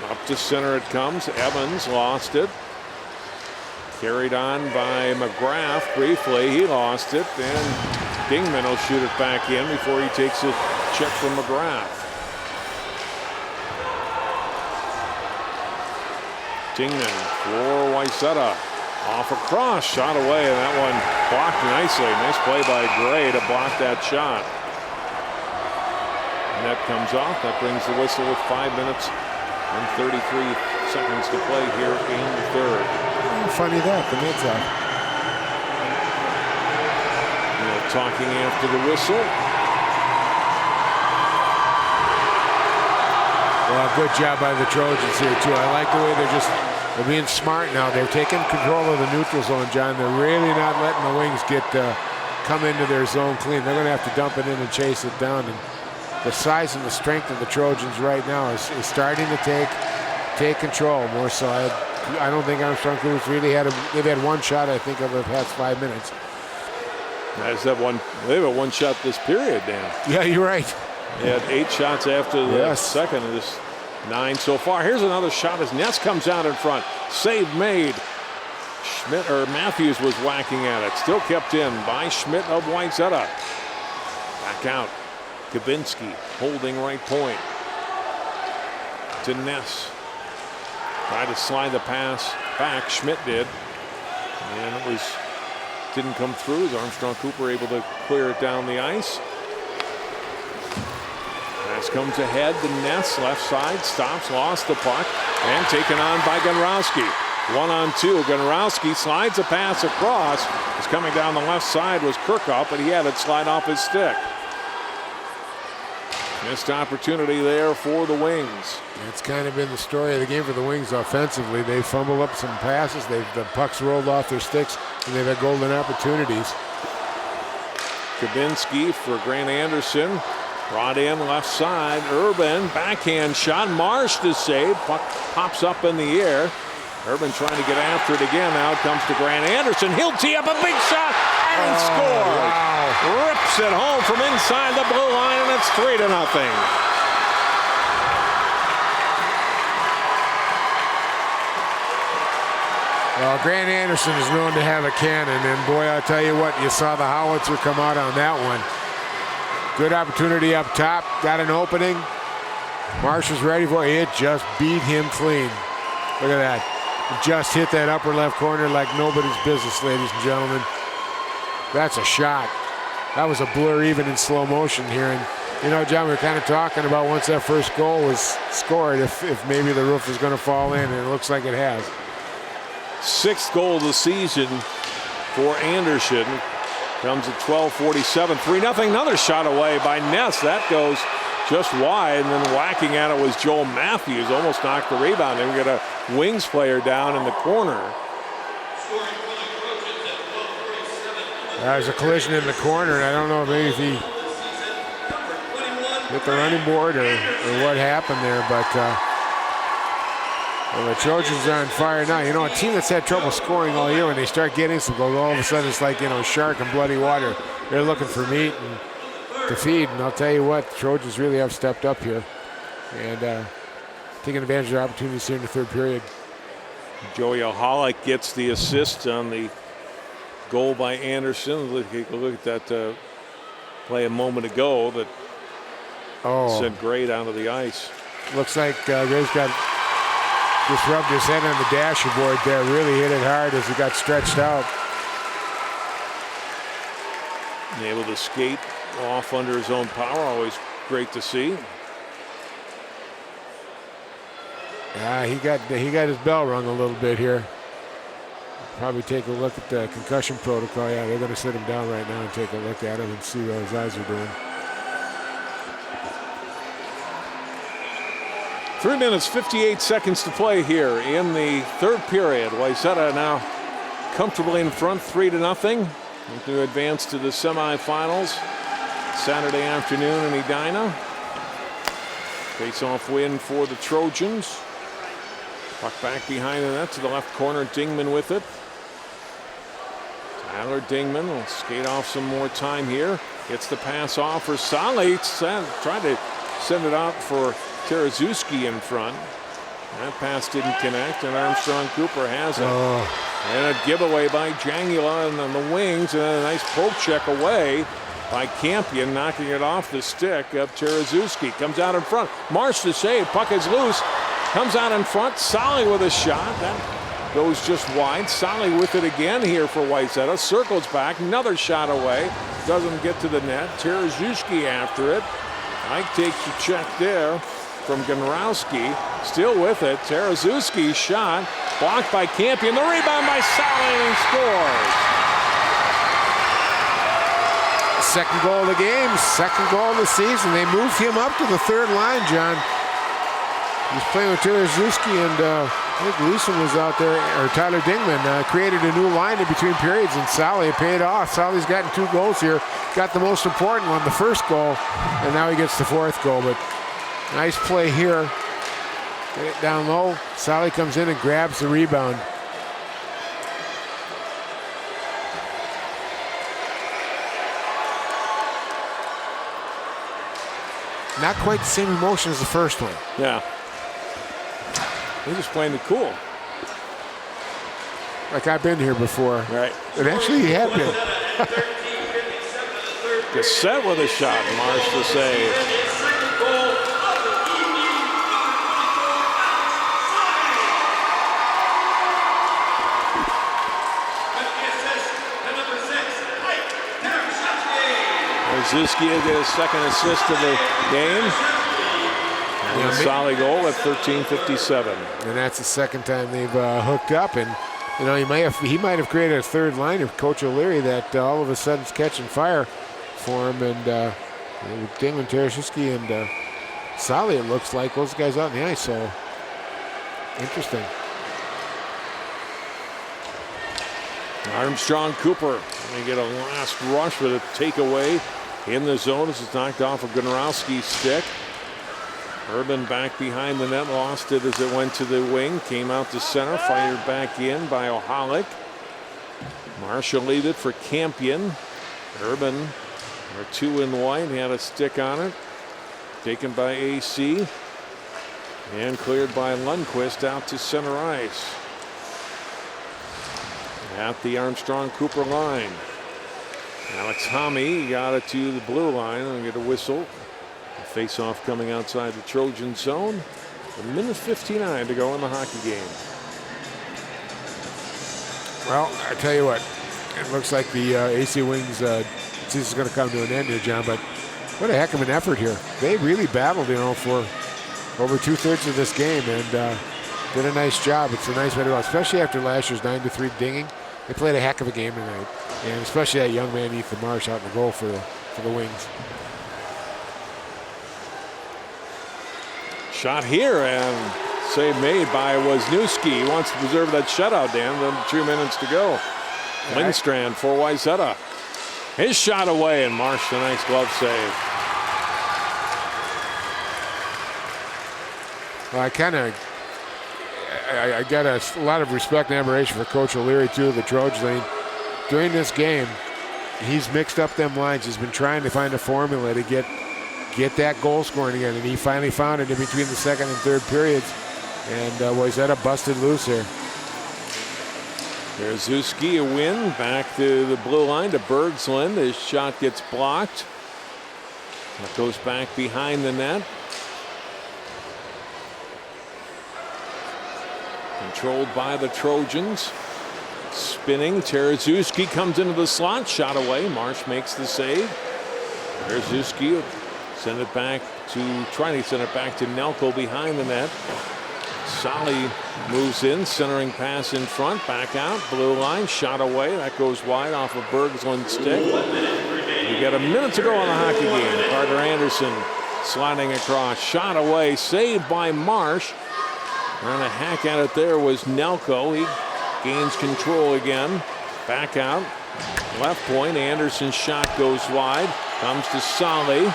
Up to center it comes. Evans lost it. Carried on by McGrath briefly. He lost it. And Dingman will shoot it back in before he takes a check from McGrath. Dingman for Wayzata. Off a cross, shot away, and that one blocked nicely. Nice play by Gray to block that shot. Net comes off. That brings the whistle with 5 minutes and 33 seconds to play here in the third. Funny that, the net's out. Talking after the whistle. Well, good job by the Trojans here, too. I like the way they're being smart now. They're taking control of the neutral zone, John. They're really not letting the Wings come into their zone clean. They're going to have to dump it in and chase it down. And the size and the strength of the Trojans right now is starting to take control more so. I don't think Armstrong-Cooper's really they've had one shot, I think, over the past 5 minutes. They have one shot this period, Dan. Yeah, you're right. They had 8 shots after the second, and there's 9 so far. Here's another shot as Ness comes out in front. Save made. Matthews was whacking at it. Still kept in by Schmidt of Wayzata. Back out. Kabinski holding right point. To Ness. Tried to slide the pass back. Schmidt did. And it was didn't come through as Armstrong-Cooper able to clear it down the ice. Pass comes ahead to Ness, left side, stops, lost the puck, and taken on by Gonrowski. 1-on-2. Gonrowski slides a pass across. Was coming down the left side was Kirkhoff, but he had it slide off his stick. Missed opportunity there for the Wings. It's kind of been the story of the game for the Wings offensively. They fumbled up some passes. The pucks rolled off their sticks, and they've had golden opportunities. Kabinski for Grant Anderson. Brought in left side. Urban, backhand shot. Marsh to save. Puck pops up in the air. Urban trying to get after it again. Now it comes to Grant Anderson. He'll tee up a big shot and scores. Wow. Rips it home from inside the blue line, and it's 3-0. Well, Grant Anderson is known to have a cannon, and boy, I'll tell you what, you saw the howitzer come out on that one. Good opportunity up top, got an opening. Marsh was ready for it. It just beat him clean. Look at that. It just hit that upper left corner like nobody's business, ladies and gentlemen. That's a shot. That was a blur even in slow motion here. And, you know, John, we were kind of talking about once that first goal was scored, if maybe the roof is going to fall in, and it looks like it has. 6th goal of the season for Anderson. Comes at 12:47. 3-0. Another shot away by Ness. That goes just wide, and then whacking at it was Joel Matthews. Almost knocked the rebound. And we got a Wings player down in the corner. There's a collision in the corner, and I don't know maybe if he hit the running board or what happened there, but well, the Trojans are on fire now. You know, a team that's had trouble scoring all year, when they start getting some goals, all of a sudden it's like, you know, shark and bloody water. They're looking for meat and to feed, and I'll tell you what, the Trojans really have stepped up here and taking advantage of their opportunities here in the third period. Joey Ohalik gets the assist on the goal by Anderson. Look at that play a moment ago that sent Gray down to the ice. Looks like Gray's got just rubbed his head on the dashboard there. Really hit it hard as he got stretched out. And able to skate off under his own power. Always great to see. Yeah, he got his bell rung a little bit here. Probably take a look at the concussion protocol. Yeah, they're going to sit him down right now and take a look at him and see what his eyes are doing. 3 minutes, 58 seconds to play here in the third period. Wayzata now comfortably in front, 3-0. Looking to advance to the semifinals Saturday afternoon in Edina. Face-off win for the Trojans. Puck back behind the net to the left corner. Dingman with it. Tyler Dingman will skate off some more time here. Gets the pass off for Solly. Tried to send it out for Tereszewski in front. That pass didn't connect, and Armstrong-Cooper has it. And a giveaway by Jangula and on the wings, and a nice poke check away by Campion, knocking it off the stick of Tereszewski. Comes out in front. Marsh to save. Puck is loose. Comes out in front. Solly with a shot. That goes just wide. Solly with it again here for Wayzata. Circles back. Another shot away. Doesn't get to the net. Tereszewski after it. Mike takes a check there from Gonrowski. Still with it. Tereszewski's shot. Blocked by Campion. The rebound by Solly, and he scores. Second goal of the game, second goal of the season. They moved him up to the third line, John. He's playing with Tereszewski, and I think Leeson was out there, or Tyler Dingman created a new line in between periods, and Solly paid off. Solly's gotten 2 goals here. Got the most important one, the first goal, and now he gets the 4th goal. But nice play here. Get it down low. Solly comes in and grabs the rebound. Not quite the same emotion as the first one. Yeah. He's just playing it cool. Like I've been here before. Right. And actually he had been. Cassette with a shot. Marsh to save. Terziski will get his second assist of the game. And a solid goal at 13:57. And that's the second time they've hooked up. And you know, he might have created a third line of Coach O'Leary that all of a sudden's catching fire for him. And with Damon Terziski and Solly, it looks like those guys out in the ice. So interesting. Armstrong-Cooper going to get a last rush with a takeaway in the zone as it's knocked off of Gonarowski's stick. Urban back behind the net, lost it as it went to the wing, came out to center, fired back in by Ohalik. Marshall lead it for Campion. Urban, or 2 in white, had a stick on it. Taken by AC. And cleared by Lundqvist out to center ice. At the Armstrong-Cooper line. Alex Homme got it to the blue line and get a whistle. A face-off coming outside the Trojan zone. 1:59 to go in the hockey game. Well, I tell you what, it looks like the AC Wings season is going to come to an end here, John, but what a heck of an effort here. They really battled, you know, for over 2/3 of this game and did a nice job. It's a nice way to go, especially after last year's 9-3 dinging. They played a heck of a game tonight, and especially that young man Ethan Marsh out in the goal for the Wings. Shot here and save made by Wisniewski. He wants to preserve that shutout, Dan. Then 2 minutes to go. Lindstrand for Wayzata. His shot away and Marsh a nice glove save. Well, I got a lot of respect and admiration for Coach O'Leary, too, of the Trojans. During this game, he's mixed up them lines. He's been trying to find a formula to get that goal scoring again, and he finally found it in between the second and third periods. And Wayzata busted loose here. There's Zuski, a win. Back to the blue line to Bergslund. His shot gets blocked. It goes back behind the net. Controlled by the Trojans. Spinning. Terziski comes into the slot. Shot away. Marsh makes the save. Terziski trying to send it back to Nelko behind the net. Solly moves in. Centering pass in front. Back out. Blue line. Shot away. That goes wide off of Bergslund's stick. We got a minute to go on the hockey game. Carter Anderson sliding across. Shot away. Saved by Marsh. Trying to hack at it there was Nelko. He gains control again. Back out. Left point. Anderson's shot goes wide. Comes to Solly.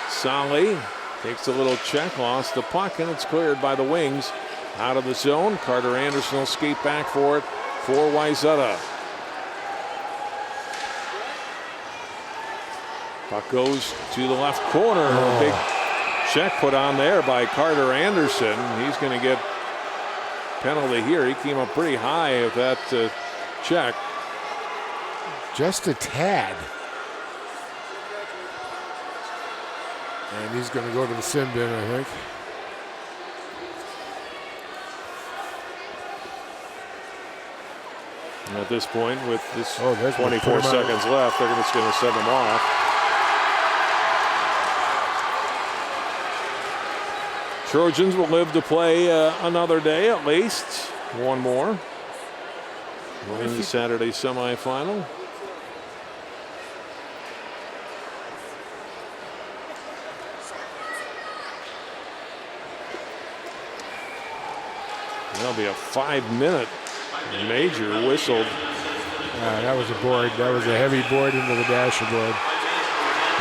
Solly takes a little check. Lost the puck and it's cleared by the Wings. Out of the zone. Carter Anderson will skate back for it for Wayzata. Puck goes to the left corner. A big check put on there by Carter Anderson. He's going to get penalty here. He came up pretty high with that check. Just a tad. And he's going to go to the sin bin, I think. And at this point, with this 24 seconds left, they're just going to send him off. Trojans will live to play another day at least. One more. Winning the Saturday semifinal. That'll be a 5-minute major whistled. That was a board. That was a heavy board into the dasher board.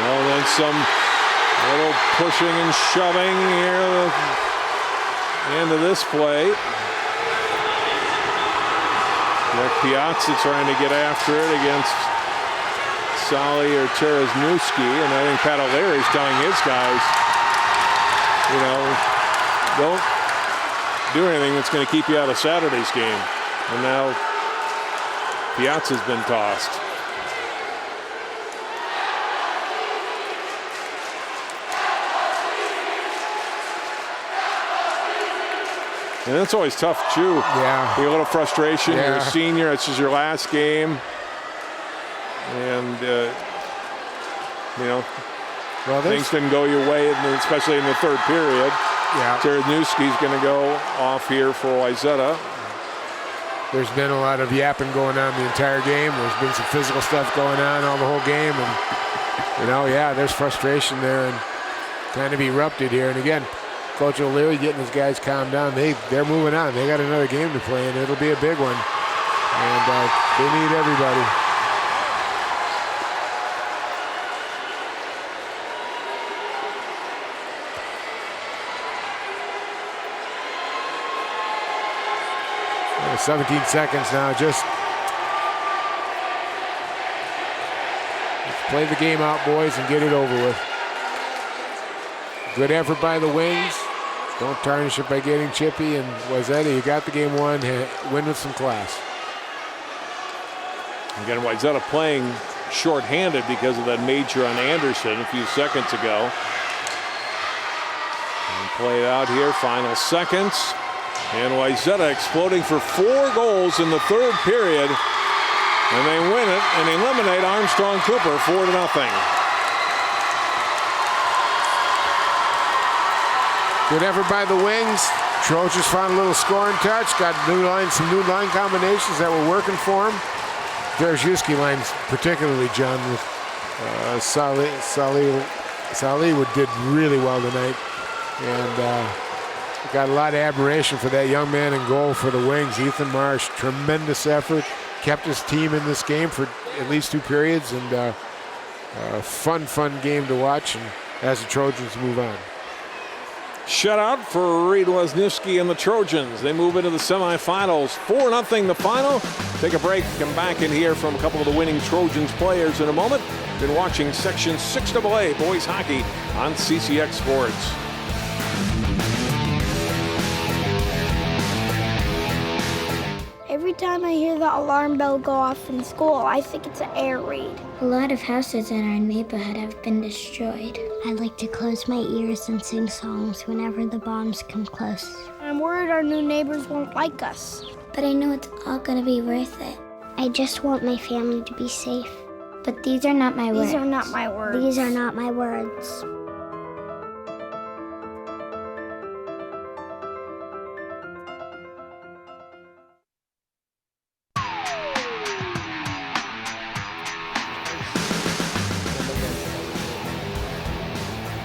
Well, then some little pushing and shoving here into this play. Piazza trying to get after it against Solly or Terziski, and I think Pat O'Leary's telling his guys, you know, don't do anything that's going to keep you out of Saturday's game. And now Piazza's been tossed. And that's always tough, too. Yeah. A little frustration. Yeah. You're a senior. This is your last game. And you know, well, things didn't go your way, especially in the third period. Yeah. Czerniewski's going to go off here for Wayzata. There's been a lot of yapping going on the entire game. There's been some physical stuff going on all the whole game. And, you know, yeah, there's frustration there and kind of erupted here. And again, Coach O'Leary getting his guys calmed down. They're moving on. They got another game to play, and it'll be a big one. And they need everybody. Yeah, 17 seconds now. Just let's play the game out, boys, and get it over with. Good effort by the Wings. Don't tarnish it by getting chippy. And Wayzata, you got the game won. Win with some class. Again, Wayzata playing shorthanded because of that major on Anderson a few seconds ago. And play it out here, final seconds. And Wayzata exploding for 4 goals in the third period. And they win it and eliminate Armstrong-Cooper 4-0. Good effort by the Wings. Trojans found a little scoring touch. Got some new line combinations that were working for them. Czerniewski lines particularly, John, with Salih did really well tonight. And got a lot of admiration for that young man in goal for the Wings. Ethan Marsh, tremendous effort. Kept his team in this game for at least 2 periods. And fun game to watch and as the Trojans move on. Shutout for Reed Wisniewski and the Trojans. They move into the semifinals. 4-0 the final. Take a break, come back and hear from a couple of the winning Trojans players in a moment. Been watching Section 6AA boys hockey on CCX Sports. Every time I hear the alarm bell go off in school, I think it's an air raid. A lot of houses in our neighborhood have been destroyed. I like to close my ears and sing songs whenever the bombs come close. I'm worried our new neighbors won't like us. But I know it's all gonna be worth it. I just want my family to be safe. But these are not my words. These are not my words. These are not my words.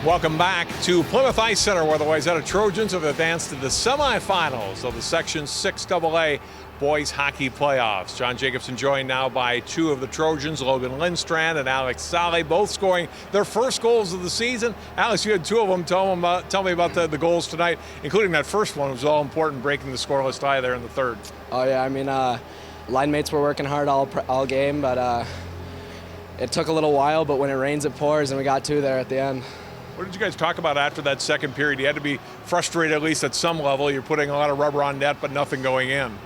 Welcome back to Plymouth Ice Center, where the Wayzata Trojans have advanced to the semifinals of the Section 6AA boys hockey playoffs. John Jacobson joined now by 2 of the Trojans, Logan Lindstrand and Alex Salih, both scoring their first goals of the season. Alex, you had 2 of them. Tell me about the goals tonight, including that first one. It was all important, breaking the scoreless tie there in the third. Oh yeah, I mean, line mates were working hard all game, but it took a little while. But when it rains, it pours, and we got 2 there at the end. What did you guys talk about after that second period? You had to be frustrated, at least at some level. You're putting a lot of rubber on net, but nothing going in.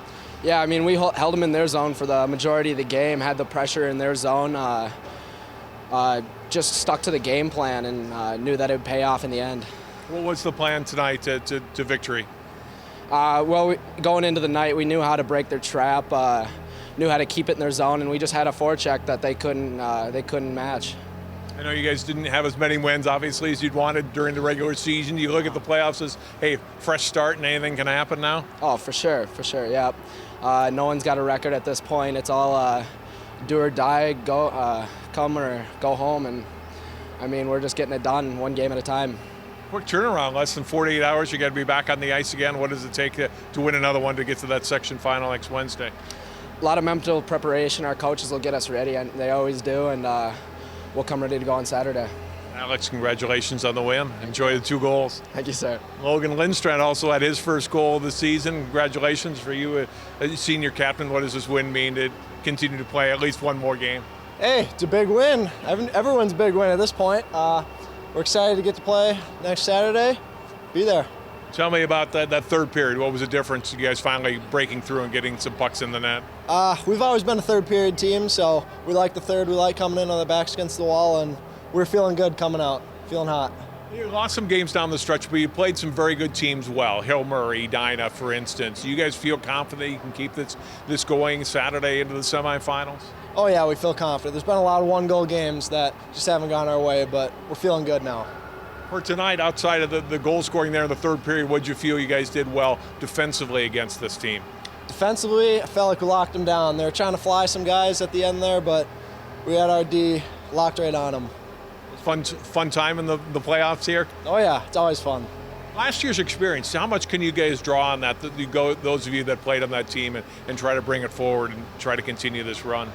Yeah, I mean, we held them in their zone for the majority of the game, had the pressure in their zone, just stuck to the game plan and knew that it would pay off in the end. What was the plan tonight to victory? Well, going into the night, we knew how to break their trap, knew how to keep it in their zone, and we just had a forecheck that they couldn't match. I know you guys didn't have as many wins, obviously, as you'd wanted during the regular season. You look at the playoffs as, hey, fresh start and anything can happen now? Oh, for sure, yeah. No one's got a record at this point. It's all do or die, come or go home. And, I mean, we're just getting it done 1 game at a time. Quick turnaround, less than 48 hours. You got to be back on the ice again. What does it take to win another one to get to that section final next Wednesday? A lot of mental preparation. Our coaches will get us ready, and they always do. And we'll come ready to go on Saturday. Alex, congratulations on the win. Enjoy the 2 goals. Thank you, sir. Logan Lindstrand also had his first goal of the season. Congratulations for you, senior captain. What does this win mean to continue to play at least 1 more game? Hey, it's a big win. Everyone's a big win at this point. We're excited to get to play next Saturday. Be there. Tell me about that third period. What was the difference? You guys finally breaking through and getting some pucks in the net? We've always been a third period team, so we like the third. We like coming in on the backs against the wall, and we're feeling good coming out, feeling hot. You lost some games down the stretch, but you played some very good teams well. Hill Murray, Edina, for instance. You guys feel confident you can keep this going Saturday into the semifinals? Oh yeah, we feel confident. There's been a lot of one-goal games that just haven't gone our way, but we're feeling good now. For tonight, outside of the goal scoring there in the third period, what did you feel you guys did well defensively against this team? Defensively, I felt like we locked them down. They were trying to fly some guys at the end there, but we had our D locked right on them. Fun time in the playoffs here? Oh yeah, it's always fun. Last year's experience, how much can you guys draw on that you go, those of you that played on that team, and try to bring it forward and try to continue this run?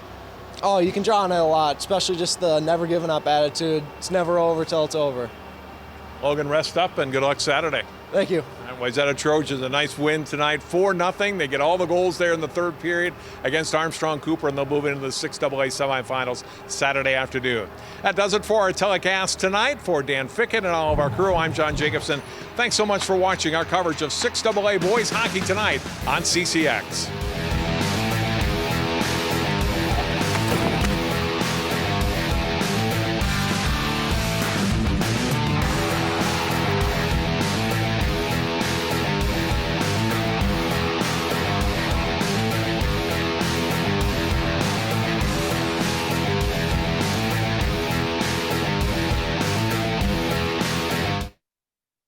Oh, you can draw on it a lot, especially just the never giving up attitude. It's never over till it's over. Logan, rest up and good luck Saturday. Thank you. Wayzata Trojans, a nice win tonight, 4-0. They get all the goals there in the third period against Armstrong-Cooper, and they'll move into the 6AA semifinals Saturday afternoon. That does it for our telecast tonight. For Dan Fickett and all of our crew, I'm John Jacobson. Thanks so much for watching our coverage of 6AA boys hockey tonight on CCX.